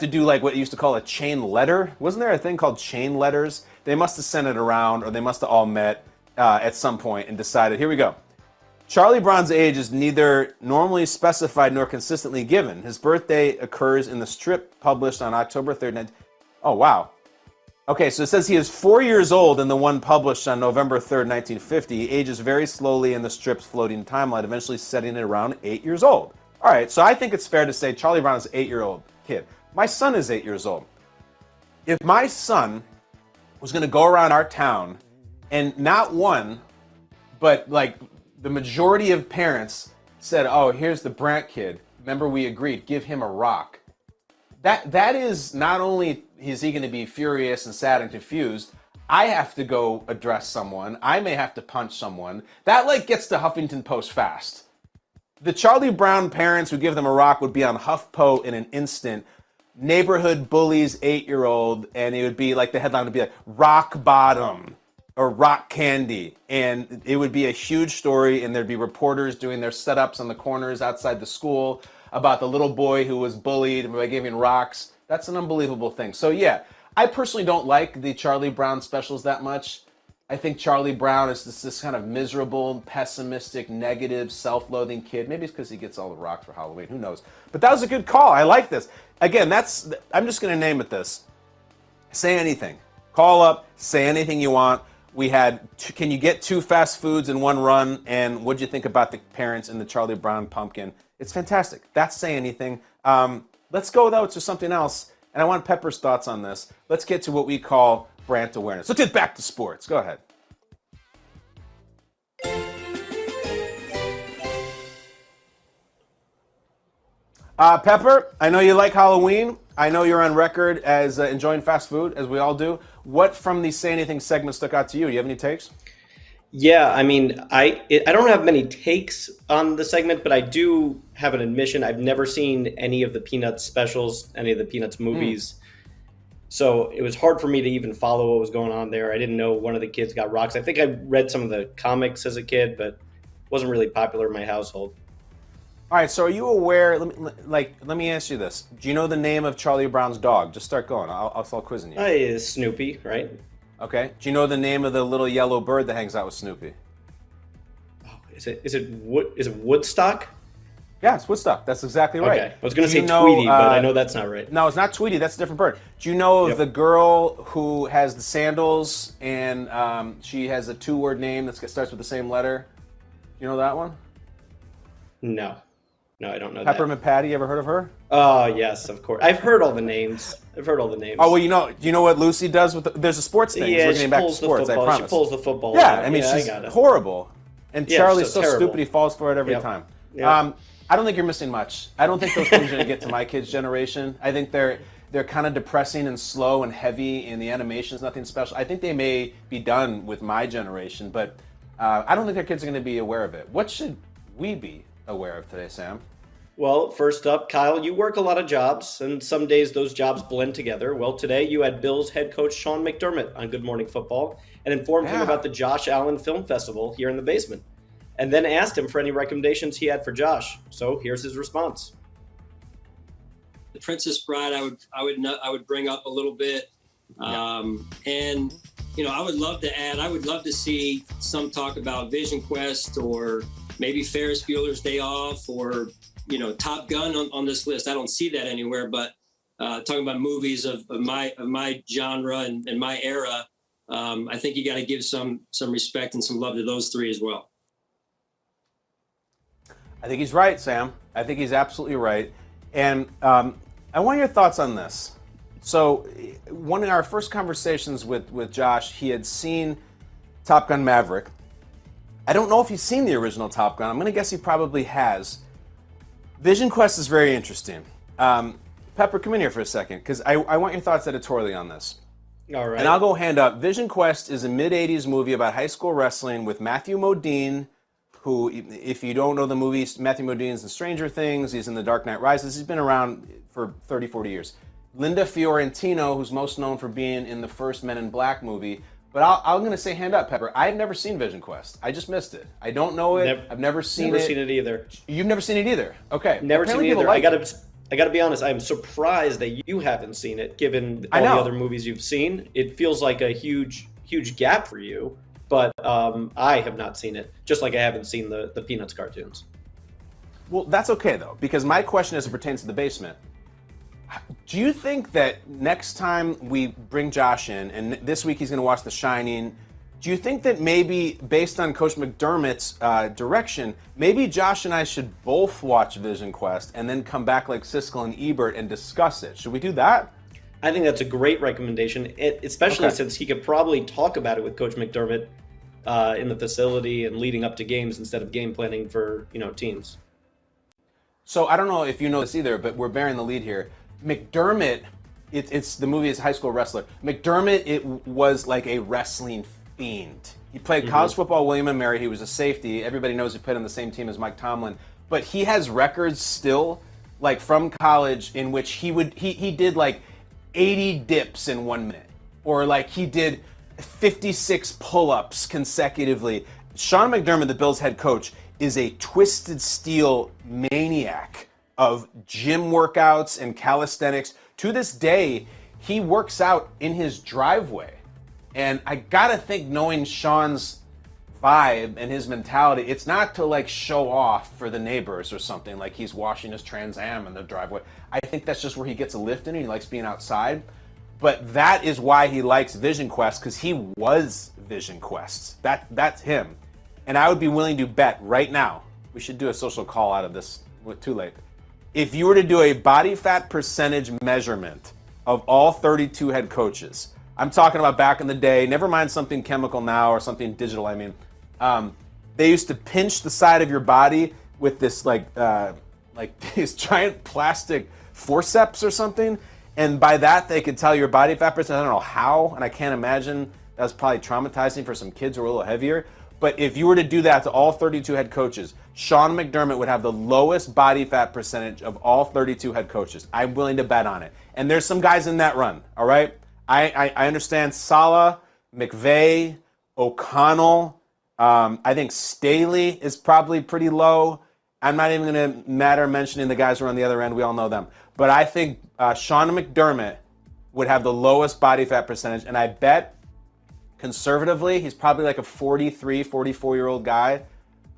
S1: to do like what you used to call a chain letter. Wasn't there a thing called chain letters? They must have sent it around, or they must have all met at some point and decided, here we go. Charlie Brown's age is neither normally specified nor consistently given. His birthday occurs in the strip published on October 3rd. Oh, wow. Okay, so it says he is 4 years old in the one published on November 3rd, 1950. He ages very slowly in the strip's floating timeline, eventually setting it around 8 years old. All right, so I think it's fair to say Charlie Brown is an 8-year-old kid. My son is 8 years old. If my son was going to go around our town and not one, but like the majority of parents said, oh, here's the Brandt kid. Remember, we agreed, give him a rock. That is not only is he going to be furious and sad and confused, I have to go address someone. I may have to punch someone. That like gets to Huffington Post fast. The Charlie Brown parents who give them a rock would be on HuffPo in an instant. Neighborhood bullies 8-year-old, and it would be like, the headline would be like rock bottom or rock candy, and it would be a huge story, and there'd be reporters doing their setups on the corners outside the school about the little boy who was bullied by giving rocks. That's an unbelievable thing. So yeah, I personally don't like the Charlie Brown specials that much. I think Charlie Brown is this kind of miserable, pessimistic, negative, self-loathing kid. Maybe it's because he gets all the rocks for Halloween. Who knows? But that was a good call. I like this. Again, I'm just going to name it this. Say anything. Call up. Say anything you want. We had, can you get 2 fast foods in one run? And what'd you think about the parents in the Charlie Brown pumpkin? It's fantastic. That's Say Anything. Let's go, though, to something else. And I want Pepper's thoughts on this. Let's get to what we call Brandt awareness. Let's get back to sports. Go ahead. Pepper, I know you like Halloween. I know you're on record as enjoying fast food, as we all do. What from the Say Anything segment stuck out to you? Do you have any takes?
S4: Yeah, I mean, I don't have many takes on the segment, but I do have an admission. I've never seen any of the Peanuts specials, any of the Peanuts movies. So it was hard for me to even follow what was going on there. I didn't know one of the kids got rocks. I think I read some of the comics as a kid, but it wasn't really popular in my household.
S1: All right, so are you aware? Let me ask you this: do you know the name of Charlie Brown's dog? Just start going. I'll start quizzing you.
S4: Is Snoopy, right?
S1: Okay. Do you know the name of the little yellow bird that hangs out with Snoopy?
S4: Oh, is it Woodstock?
S1: Yeah, it's Woodstock. That's exactly right.
S4: Okay. I was going to
S1: Do
S4: say
S1: you know,
S4: Tweety, but I know that's not right.
S1: No, it's not Tweety. That's a different bird. Do you know
S4: Yep.
S1: the girl who has the sandals and she has a two-word name that starts with the same letter? You know that one?
S4: No, I don't know
S1: Peppermint Patty. You ever heard of her?
S4: Oh, yes, of course. I've heard all the names.
S1: Oh, well, do you know what Lucy does with there's a sports thing.
S4: Yeah,
S1: We're
S4: she
S1: getting back to
S4: pulls the
S1: sports, I
S4: football.
S1: promise.
S4: She pulls the football.
S1: Yeah, I mean,
S4: I
S1: she's
S4: got it.
S1: horrible. And
S4: Yeah,
S1: Charlie's
S4: so
S1: so
S4: terrible.
S1: stupid he falls for it every
S4: Yep.
S1: time.
S4: Yep.
S1: I don't think you're missing much. I don't think those things are going to get to my kids' generation. I think they're kind of depressing and slow and heavy, and the animation's nothing special. I think they may be done with my generation, but I don't think their kids are going to be aware of it. What should we be aware of today, Sam?
S4: Well, first up, Kyle, you work a lot of jobs, and some days those jobs blend together. Well, today you had Bills head coach Sean McDermott on Good Morning Football and informed him about the Josh Allen Film Festival here in the basement, and then asked him for any recommendations he had for Josh. So here's his response.
S5: The Princess Bride, I would bring up a little bit, and I would love to see some talk about Vision Quest or maybe Ferris Bueller's Day Off or Top Gun on this list. I don't see that anywhere, but talking about movies of my genre and my era, I think you got to give some respect and some love to those three as well.
S1: I think he's right, Sam. I think he's absolutely right. And I want your thoughts on this. So one of our first conversations with Josh, he had seen Top Gun Maverick. I don't know if he's seen the original Top Gun. I'm going to guess he probably has. Vision Quest is very interesting. Pepper, come in here for a second, because I want your thoughts editorially on this.
S4: All right.
S1: And I'll go hand up. Vision Quest is a mid-'80s movie about high school wrestling with Matthew Modine, who, if you don't know the movie, Matthew Modine's in Stranger Things, he's in The Dark Knight Rises, he's been around for 30, 40 years. Linda Fiorentino, who's most known for being in the first Men in Black movie. But I'm going to say hand up, Pepper. I've never seen Vision Quest. I just missed it. I don't know it. I've never seen it.
S4: Never seen it either.
S1: You've never seen it either? Okay.
S4: Never
S1: Apparently
S4: seen it either.
S1: like
S4: I gotta be honest. I'm surprised that you haven't seen it, given all the other movies you've seen. It feels like a huge gap for you. But I have not seen it, just like I haven't seen the Peanuts cartoons.
S1: Well, that's okay, though, because my question as it pertains to the basement, do you think that next time we bring Josh in, and this week he's going to watch The Shining, do you think that maybe, based on Coach McDermott's direction, maybe Josh and I should both watch Vision Quest and then come back like Siskel and Ebert and discuss it? Should we do that?
S4: I think that's a great recommendation, especially since he could probably talk about it with Coach McDermott in the facility and leading up to games instead of game planning for teams.
S1: So I don't know if you know this either, but we're bearing the lead here. McDermott, it's the movie is High School Wrestler. McDermott, it was like a wrestling fiend. He played college football, William & Mary. He was a safety. Everybody knows he played on the same team as Mike Tomlin. But he has records still, like from college, in which he did like 80 dips in 1 minute. Or like he did 56 pull-ups consecutively. Sean McDermott, the Bills head coach, is a twisted steel maniac of gym workouts and calisthenics. To this day, he works out in his driveway. And I gotta think, knowing Sean's vibe and his mentality, it's not to like show off for the neighbors or something, like he's washing his Trans Am in the driveway. I think that's just where he gets a lift in. He likes being outside. But that is why he likes Vision Quest, because he was Vision Quest. That's him. And I would be willing to bet right now, we should do a social call out of this, too late. If you were to do a body fat percentage measurement of all 32 head coaches, I'm talking about back in the day, never mind something chemical now or something digital, I mean, they used to pinch the side of your body with this like these giant plastic forceps or something, and by that they could tell your body fat percentage. I don't know how, and I can't imagine that's probably traumatizing for some kids who are a little heavier. But if you were to do that to all 32 head coaches, Sean McDermott would have the lowest body fat percentage of all 32 head coaches. I'm willing to bet on it. And there's some guys in that run, all right? I understand Saleh, McVay, O'Connell. I think Staley is probably pretty low. I'm not even going to matter mentioning the guys who are on the other end. We all know them. But I think Sean McDermott would have the lowest body fat percentage. And I bet conservatively, he's probably like a 43, 44-year-old guy.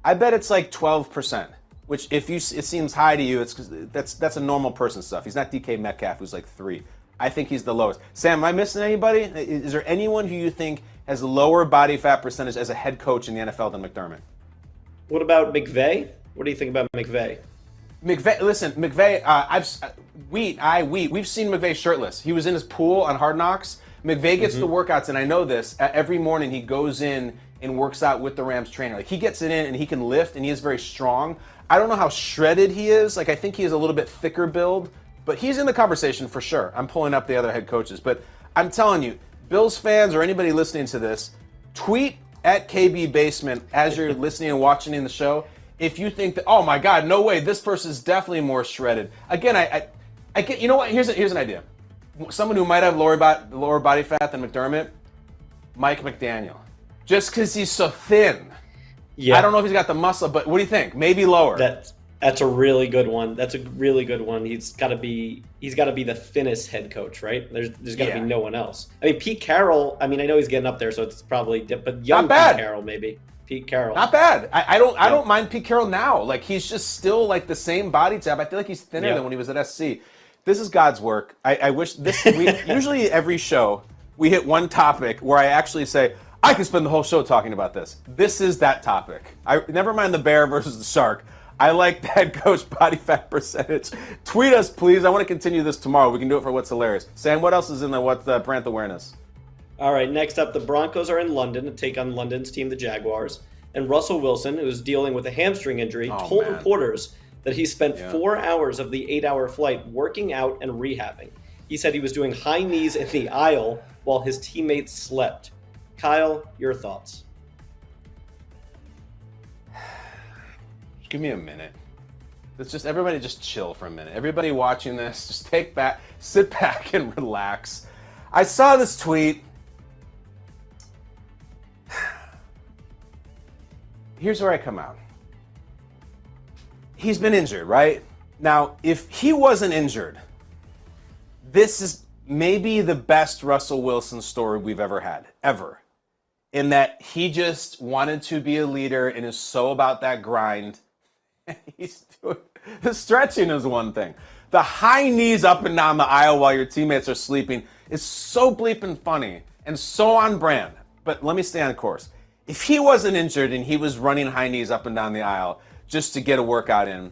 S1: I bet it's like 12%, which it seems high to you, it's 'cause that's a normal person stuff. He's not DK Metcalf, who's like 3. I think he's the lowest. Sam, am I missing anybody? Is there anyone who you think has lower body fat percentage as a head coach in the NFL than McDermott?
S4: What about McVay? What do you think about McVay?
S1: Listen, McVay. We've seen McVay shirtless. He was in his pool on Hard Knocks. McVay gets the workouts, and I know this. Every morning he goes in and works out with the Rams trainer. Like, he gets it in and he can lift, and he is very strong. I don't know how shredded he is. Like, I think he is a little bit thicker build, but he's in the conversation for sure. I'm pulling up the other head coaches, but I'm telling you, Bills fans or anybody listening to this, tweet at KB Basement as you're listening and watching in the show if you think that, oh my God, no way, this person's definitely more shredded. Again, I get, you know what? Here's an idea. Someone who might have lower body fat than McDermott, Mike McDaniel, just because he's so thin. Yeah. I don't know if he's got the muscle, but what do you think? Maybe lower.
S4: That's a really good one. That's a really good one. He's got to be the thinnest head coach, right? There's got to be no one else. I mean, Pete Carroll. I mean, I know he's getting up there, so it's probably, but young Pete Carroll maybe. Pete Carroll.
S1: Not bad. I don't mind Pete Carroll now. Like, he's just still like the same body type. I feel like he's thinner than when he was at SC. This is God's work. I wish this. Usually every show we hit one topic where I actually say I could spend the whole show talking about this. This is that topic. Never mind the bear versus the shark. I like the head coach body fat percentage. Tweet us, please. I want to continue this tomorrow. We can do it for What's Hilarious. Sam, what else is in the What's the Brandt Awareness?
S4: All right, next up, the Broncos are in London to take on London's team, the Jaguars. And Russell Wilson, who is dealing with a hamstring injury, told reporters that he spent 4 hours of the 8-hour flight working out and rehabbing. He said he was doing high knees in the aisle while his teammates slept. Kyle, your thoughts?
S1: Give me a minute. Let's just everybody just chill for a minute. Everybody watching this, just sit back and relax. I saw this tweet. Here's where I come out. He's been injured, right? Now, if he wasn't injured, this is maybe the best Russell Wilson story we've ever had, ever. In that he just wanted to be a leader and is so about that grind. He's doing the stretching is one thing. The high knees up and down the aisle while your teammates are sleeping is so bleeping funny and so on brand. But let me stay on course. If he wasn't injured and he was running high knees up and down the aisle just to get a workout in,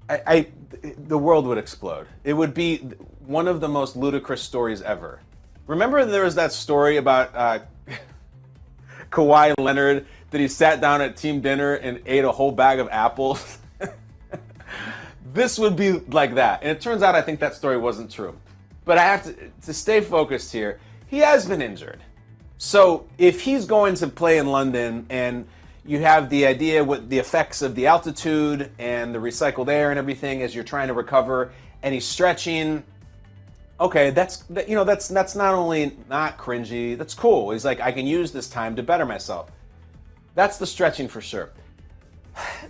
S1: the world would explode. It would be one of the most ludicrous stories ever. Remember there was that story about Kawhi Leonard that he sat down at team dinner and ate a whole bag of apples? This would be like that. And it turns out I think that story wasn't true. But I have to stay focused here. He has been injured. So if he's going to play in London and you have the idea what the effects of the altitude and the recycled air and everything as you're trying to recover, and he's stretching, okay, that's not only not cringy, that's cool. He's like, I can use this time to better myself. That's the stretching for sure.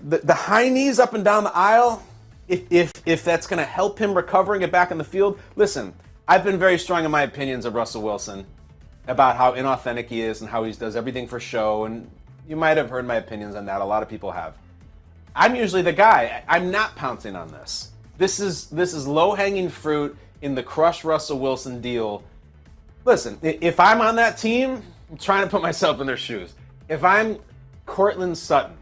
S1: The high knees up and down the aisle, if that's going to help him recover and get back in the field, listen, I've been very strong in my opinions of Russell Wilson about how inauthentic he is and how he does everything for show, and you might have heard my opinions on that. A lot of people have. I'm usually the guy. I'm not pouncing on this. This is low-hanging fruit in the crush Russell Wilson deal. Listen, if I'm on that team, I'm trying to put myself in their shoes. If I'm Cortland Sutton,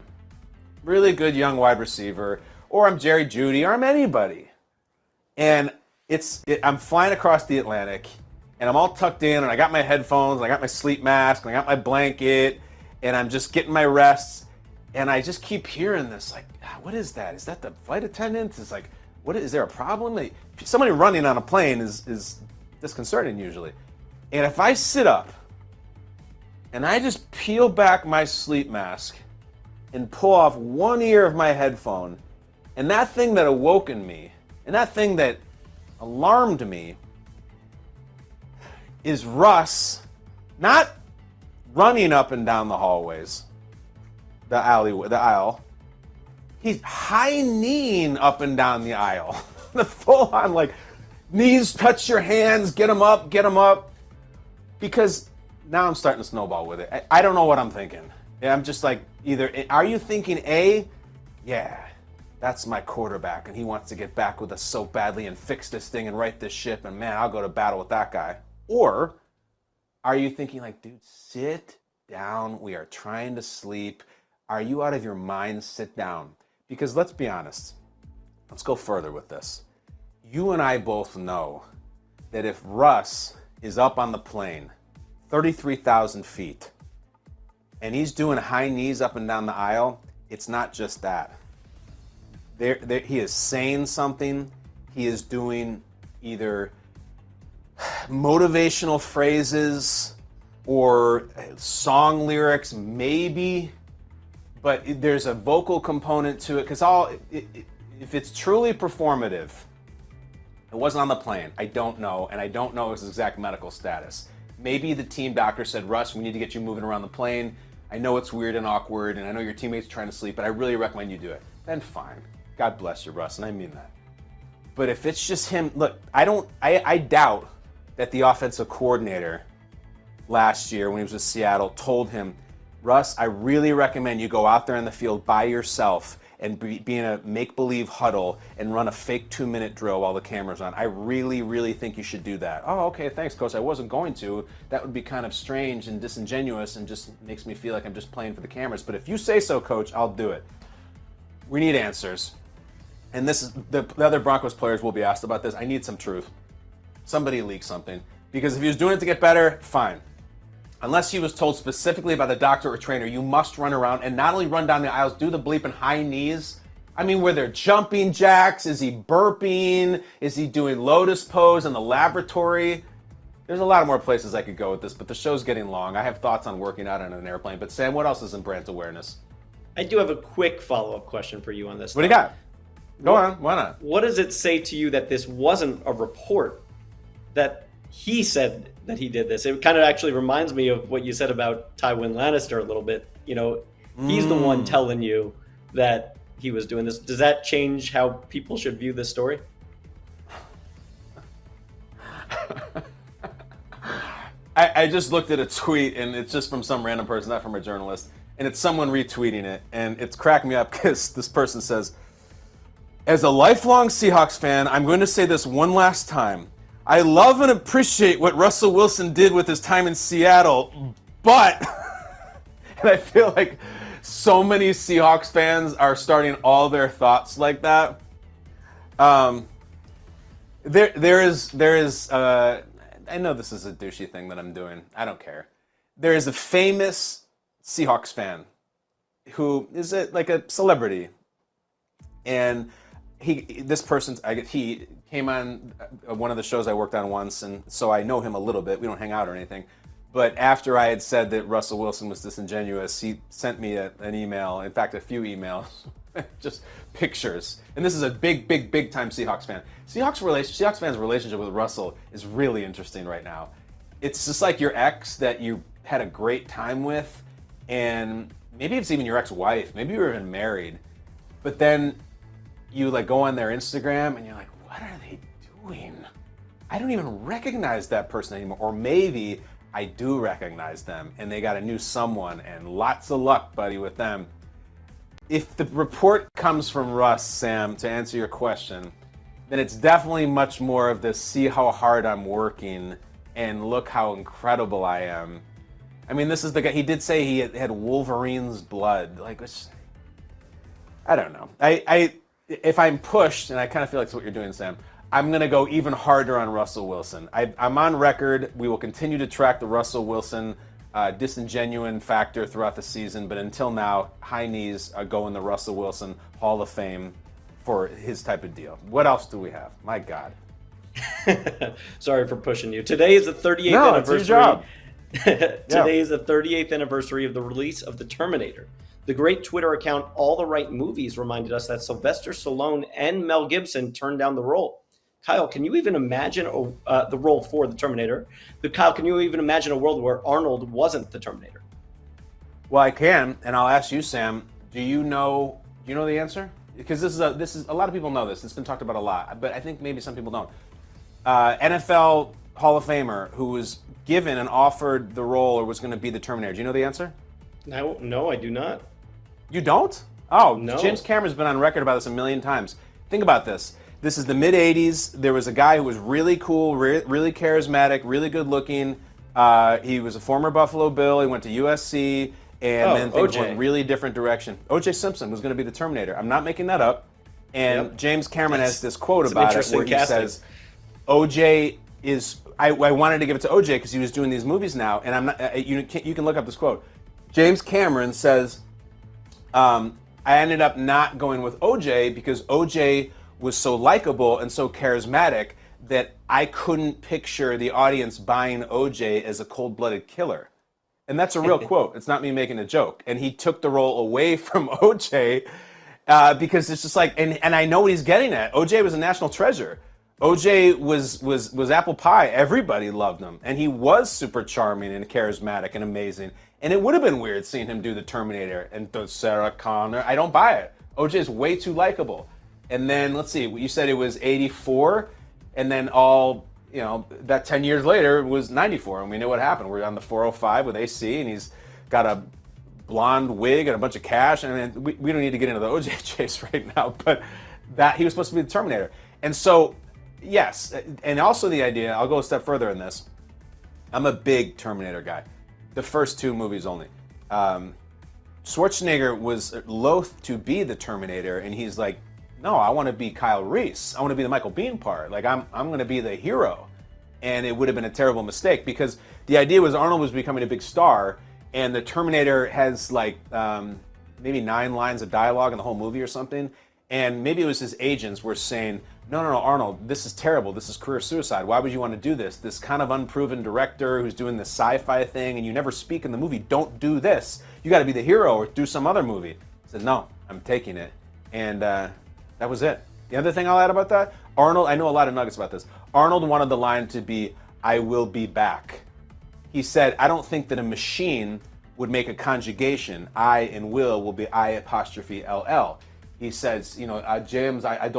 S1: really good young wide receiver, or I'm Jerry Jeudy, or I'm anybody, and I'm flying across the Atlantic, and I'm all tucked in, and I got my headphones, and I got my sleep mask, and I got my blanket, and I'm just getting my rests, and I just keep hearing this, like, what is that? Is that the flight attendant? It's like, is there a problem? Somebody running on a plane is disconcerting usually. And if I sit up and I just peel back my sleep mask and pull off one ear of my headphone, and that thing that awoken me, and that thing that alarmed me, is Russ not running up and down the hallways, the aisle. He's high-kneeing up and down the aisle. The full-on, like, knees touch your hands, get them up. Because now I'm starting to snowball with it. I don't know what I'm thinking. I'm just like, either, are you thinking A, yeah, that's my quarterback, and he wants to get back with us so badly and fix this thing and right this ship, and man, I'll go to battle with that guy. Or are you thinking like, dude, sit down. We are trying to sleep. Are you out of your mind? Sit down. Because let's be honest. Let's go further with this. You and I both know that if Russ is up on the plane, 33,000 feet, and he's doing high knees up and down the aisle, it's not just that. He is saying something. He is doing either motivational phrases or song lyrics, maybe, but there's a vocal component to it, because if it's truly performative, it wasn't on the plane. I don't know, and I don't know his exact medical status. Maybe the team doctor said, Russ, we need to get you moving around the plane. I know it's weird and awkward, and I know your teammates are trying to sleep, but I really recommend you do it. Then fine. God bless you, Russ, and I mean that. But if it's just him, look, I doubt that the offensive coordinator last year when he was with Seattle told him, Russ, I really recommend you go out there in the field by yourself and be in a make-believe huddle and run a fake 2-minute drill while the camera's on. I really, really think you should do that. Oh, okay, thanks, Coach. I wasn't going to. That would be kind of strange and disingenuous and just makes me feel like I'm just playing for the cameras. But if you say so, Coach, I'll do it. We need answers. And this is the other Broncos players will be asked about this. I need some truth. Somebody leak something. Because if he was doing it to get better, fine. Unless he was told specifically by the doctor or trainer, you must run around and not only run down the aisles, do the bleeping high knees. I mean, were there jumping jacks? Is he burping? Is he doing lotus pose in the laboratory? There's a lot more places I could go with this, but the show's getting long. I have thoughts on working out on an airplane. But Sam, what else is in Brandt's awareness?
S4: I do have a quick follow-up question for you on this.
S1: What do you got? Go on. Why not?
S4: What does it say to you that this wasn't a report, that he said that he did this? It kind of actually reminds me of what you said about Tywin Lannister a little bit. You know, he's the one telling you that he was doing this. Does that change how people should view this story?
S1: I just looked at a tweet, and it's just from some random person, not from a journalist, and it's someone retweeting it, and it's cracked me up because this person says, as a lifelong Seahawks fan, I'm going to say this one last time. I love and appreciate what Russell Wilson did with his time in Seattle, but, and I feel like so many Seahawks fans are starting all their thoughts like that. There is. I know this is a douchey thing that I'm doing. I don't care. There is a famous Seahawks fan who is like a celebrity, and he came on one of the shows I worked on once, and so I know him a little bit. We don't hang out or anything. But after I had said that Russell Wilson was disingenuous, he sent me an email, in fact, a few emails, just pictures. And this is a big time Seahawks fan. Seahawks fans' relationship with Russell is really interesting right now. It's just like your ex that you had a great time with, and maybe it's even your ex-wife. Maybe you were even married. But then you like go on their Instagram and you're like, what are they doing? I don't even recognize that person anymore. Or maybe I do recognize them and they got a new someone, and lots of luck, buddy, with them. If the report comes from Russ, Sam, to answer your question, then it's definitely much more of this, see how hard I'm working and look how incredible I am. I mean, this is the guy, he did say he had Wolverine's blood. Like, I don't know. If I'm pushed, and I kind of feel like that's what you're doing, Sam, I'm going to go even harder on Russell Wilson. I'm on record. We will continue to track the Russell Wilson disingenuine factor throughout the season, but until now, high knees go in the Russell Wilson Hall of Fame for his type of deal. What else do we have? My God.
S4: Sorry for pushing you. Today is the 38th
S1: anniversary
S4: Today is the 38th anniversary of the release of The Terminator. The great Twitter account All the Right Movies reminded us that Sylvester Stallone and Mel Gibson turned down the role. Kyle, can you even imagine the role for the Terminator? But Kyle, can you even imagine a world where Arnold wasn't the Terminator?
S1: Well, I can, and I'll ask you, Sam. Do you know the answer? Because this is a lot of people know this. It's been talked about a lot, but I think maybe some people don't. NFL Hall of Famer who was given and offered the role or was going to be the Terminator. Do you know the answer?
S4: No, I do not.
S1: You don't? Oh,
S4: no.
S1: James Cameron's been on record about this a million times. Think about this. This is the mid-'80s. There was a guy who was really cool, really charismatic, really good-looking. He was a former Buffalo Bill. He went to USC, and then things went really different direction. O.J. Simpson was going to be the Terminator. I'm not making that up. And James Cameron has this quote about it where he says, O.J. is... I wanted to give it to O.J. because he was doing these movies now, and I'm not. You can look up this quote. James Cameron says, I ended up not going with O.J. because O.J. was so likable and so charismatic that I couldn't picture the audience buying O.J. as a cold-blooded killer. And that's a real quote. It's not me making a joke. And he took the role away from O.J. Because it's just like, and I know what he's getting at. O.J. was a national treasure. O.J. was apple pie. Everybody loved him. And he was super charming and charismatic and amazing. And it would have been weird seeing him do the Terminator and the Sarah Connor. I don't buy it. O.J. is way too likable. And then, let's see, you said it was 84, and then that 10 years later was 94, and we know what happened. We're on the 405 with AC, and he's got a blonde wig and a bunch of cash, and we don't need to get into the OJ chase right now, but that he was supposed to be the Terminator. And so, yes, and also the idea, I'll go a step further in this. I'm a big Terminator guy. The first two movies only. Schwarzenegger was loath to be the Terminator, and he's like, no, I want to be Kyle Reese. I want to be the Michael Biehn part. Like, I'm going to be the hero. And it would have been a terrible mistake because the idea was Arnold was becoming a big star, and the Terminator has like maybe 9 lines of dialogue in the whole movie or something. And maybe it was his agents were saying, no, Arnold, this is terrible. This is career suicide. Why would you want to do this? This kind of unproven director who's doing this sci-fi thing, and you never speak in the movie. Don't do this. You got to be the hero or do some other movie. I said, no, I'm taking it. And that was it. The other thing I'll add about that, Arnold, I know a lot of nuggets about this. Arnold wanted the line to be, I will be back. He said, I don't think that a machine would make a conjugation. I and will be I''LL. He says, James, I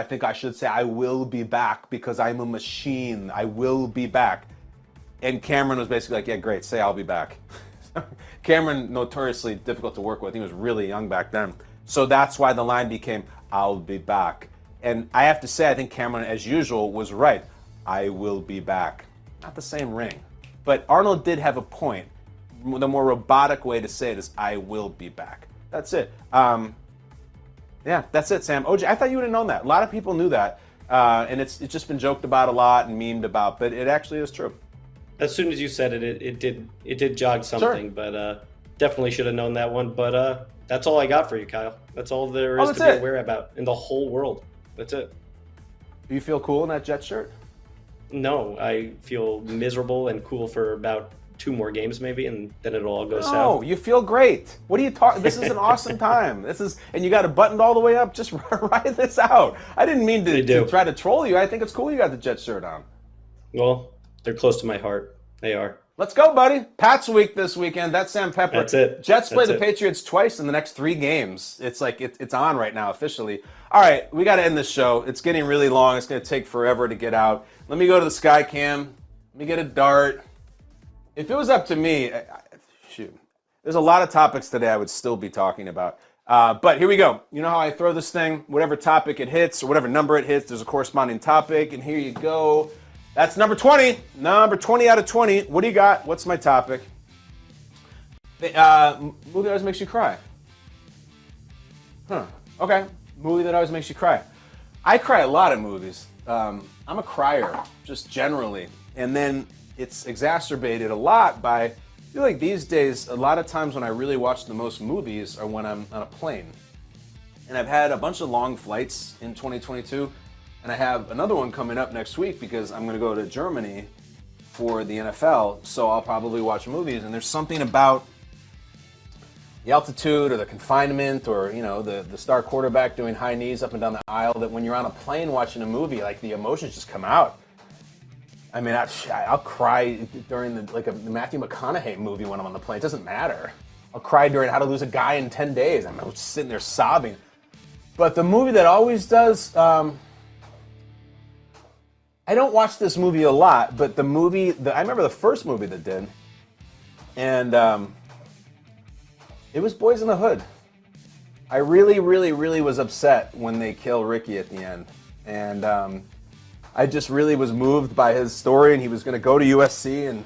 S1: think I should say I will be back because I'm a machine. I will be back. And Cameron was basically like, yeah, great, say I'll be back. Cameron, notoriously difficult to work with. He was really young back then. So that's why the line became, I'll be back. And I have to say, I think Cameron, as usual, was right. I will be back. Not the same ring. But Arnold did have a point. The more robotic way to say it is, I will be back. That's it. Yeah, that's it, Sam. OJ, I thought you would have known that. A lot of people knew that. And it's just been joked about a lot and memed about, but it actually is true.
S4: As soon as you said it, it did jog something, sure. But definitely should have known that one. But that's all I got for you, Kyle. That's all there is to be aware about in the whole world. That's it.
S1: Do you feel cool in that Jet shirt?
S4: No, I feel miserable and cool for about 2 more games maybe, and then it'll all go south.
S1: No, you feel great. What are you talking? This is an awesome time. And you got it buttoned all the way up. Just ride this out. I didn't mean to try to troll you. I think it's cool you got the Jet shirt on.
S4: Well, they're close to my heart. They are.
S1: Let's go, buddy. Pats week this weekend. That's Sam Pepper.
S4: That's it.
S1: Jets play the Patriots twice in the next 3 games. It's like it's on right now officially. All right, we got to end this show. It's getting really long. It's going to take forever to get out. Let me go to the sky cam. Let me get a dart. If it was up to me, shoot. There's a lot of topics today I would still be talking about. But here we go. You know how I throw this thing? Whatever topic it hits or whatever number it hits, there's a corresponding topic. And here you go. That's number 20. Number 20 out of 20. What do you got? What's my topic? Movie that always makes you cry. Okay. Movie that always makes you cry. I cry a lot at movies. I'm a crier, just generally. And then it's exacerbated a lot by, I feel like these days, a lot of times when I really watch the most movies are when I'm on a plane. And I've had a bunch of long flights in 2022. And I have another one coming up next week because I'm going to go to Germany for the NFL, so I'll probably watch movies. And there's something about the altitude or the confinement or, you know, the star quarterback doing high knees up and down the aisle that when you're on a plane watching a movie, like the emotions just come out. I mean, I'll cry during the Matthew McConaughey movie when I'm on the plane. It doesn't matter. I'll cry during How to Lose a Guy in 10 Days. I'm just sitting there sobbing. But the movie that always does, I don't watch this movie a lot, but I remember the first movie that did, and it was Boys in the Hood. I really, really, really was upset when they kill Ricky at the end. And I just really was moved by his story, and he was going to go to USC, and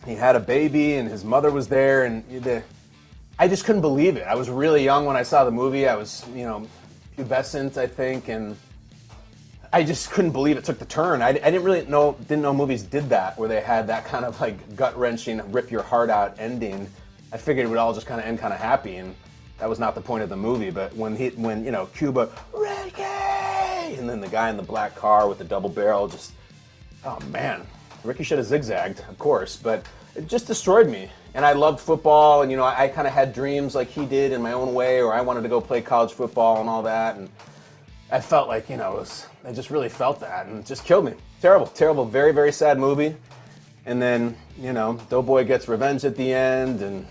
S1: he had a baby, and his mother was there, and I just couldn't believe it. I was really young when I saw the movie. I was, you know, pubescent, I think, and I just couldn't believe it took the turn. I didn't know movies did that, where they had that kind of like gut-wrenching, rip your heart out ending. I figured it would all just kind of end kind of happy, and that was not the point of the movie. But when you know, Cuba, Ricky, and then the guy in the black car with the double barrel, just, oh man, Ricky should have zigzagged, of course, but it just destroyed me. And I loved football, and you know, I kind of had dreams like he did in my own way, or I wanted to go play college football and all that, and I felt like, you know, I just really felt that, and it just killed me. Terrible, terrible, very, very sad movie. And then, you know, Doughboy gets revenge at the end, and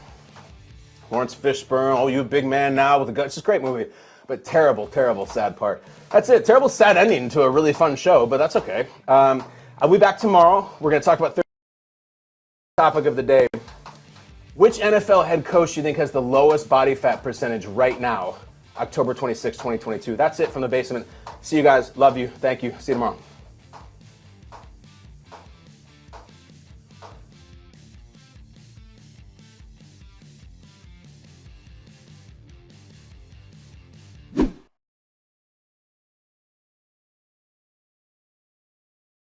S1: Lawrence Fishburne, oh, you a big man now with a gun. It's just a great movie, but terrible, terrible, sad part. That's it. Terrible, sad ending to a really fun show, but that's okay. I'll be back tomorrow. We're going to talk about the topic of the day. Which NFL head coach do you think has the lowest body fat percentage right now? October 26, 2022. That's it from the basement. See you guys. Love you. Thank you. See you tomorrow.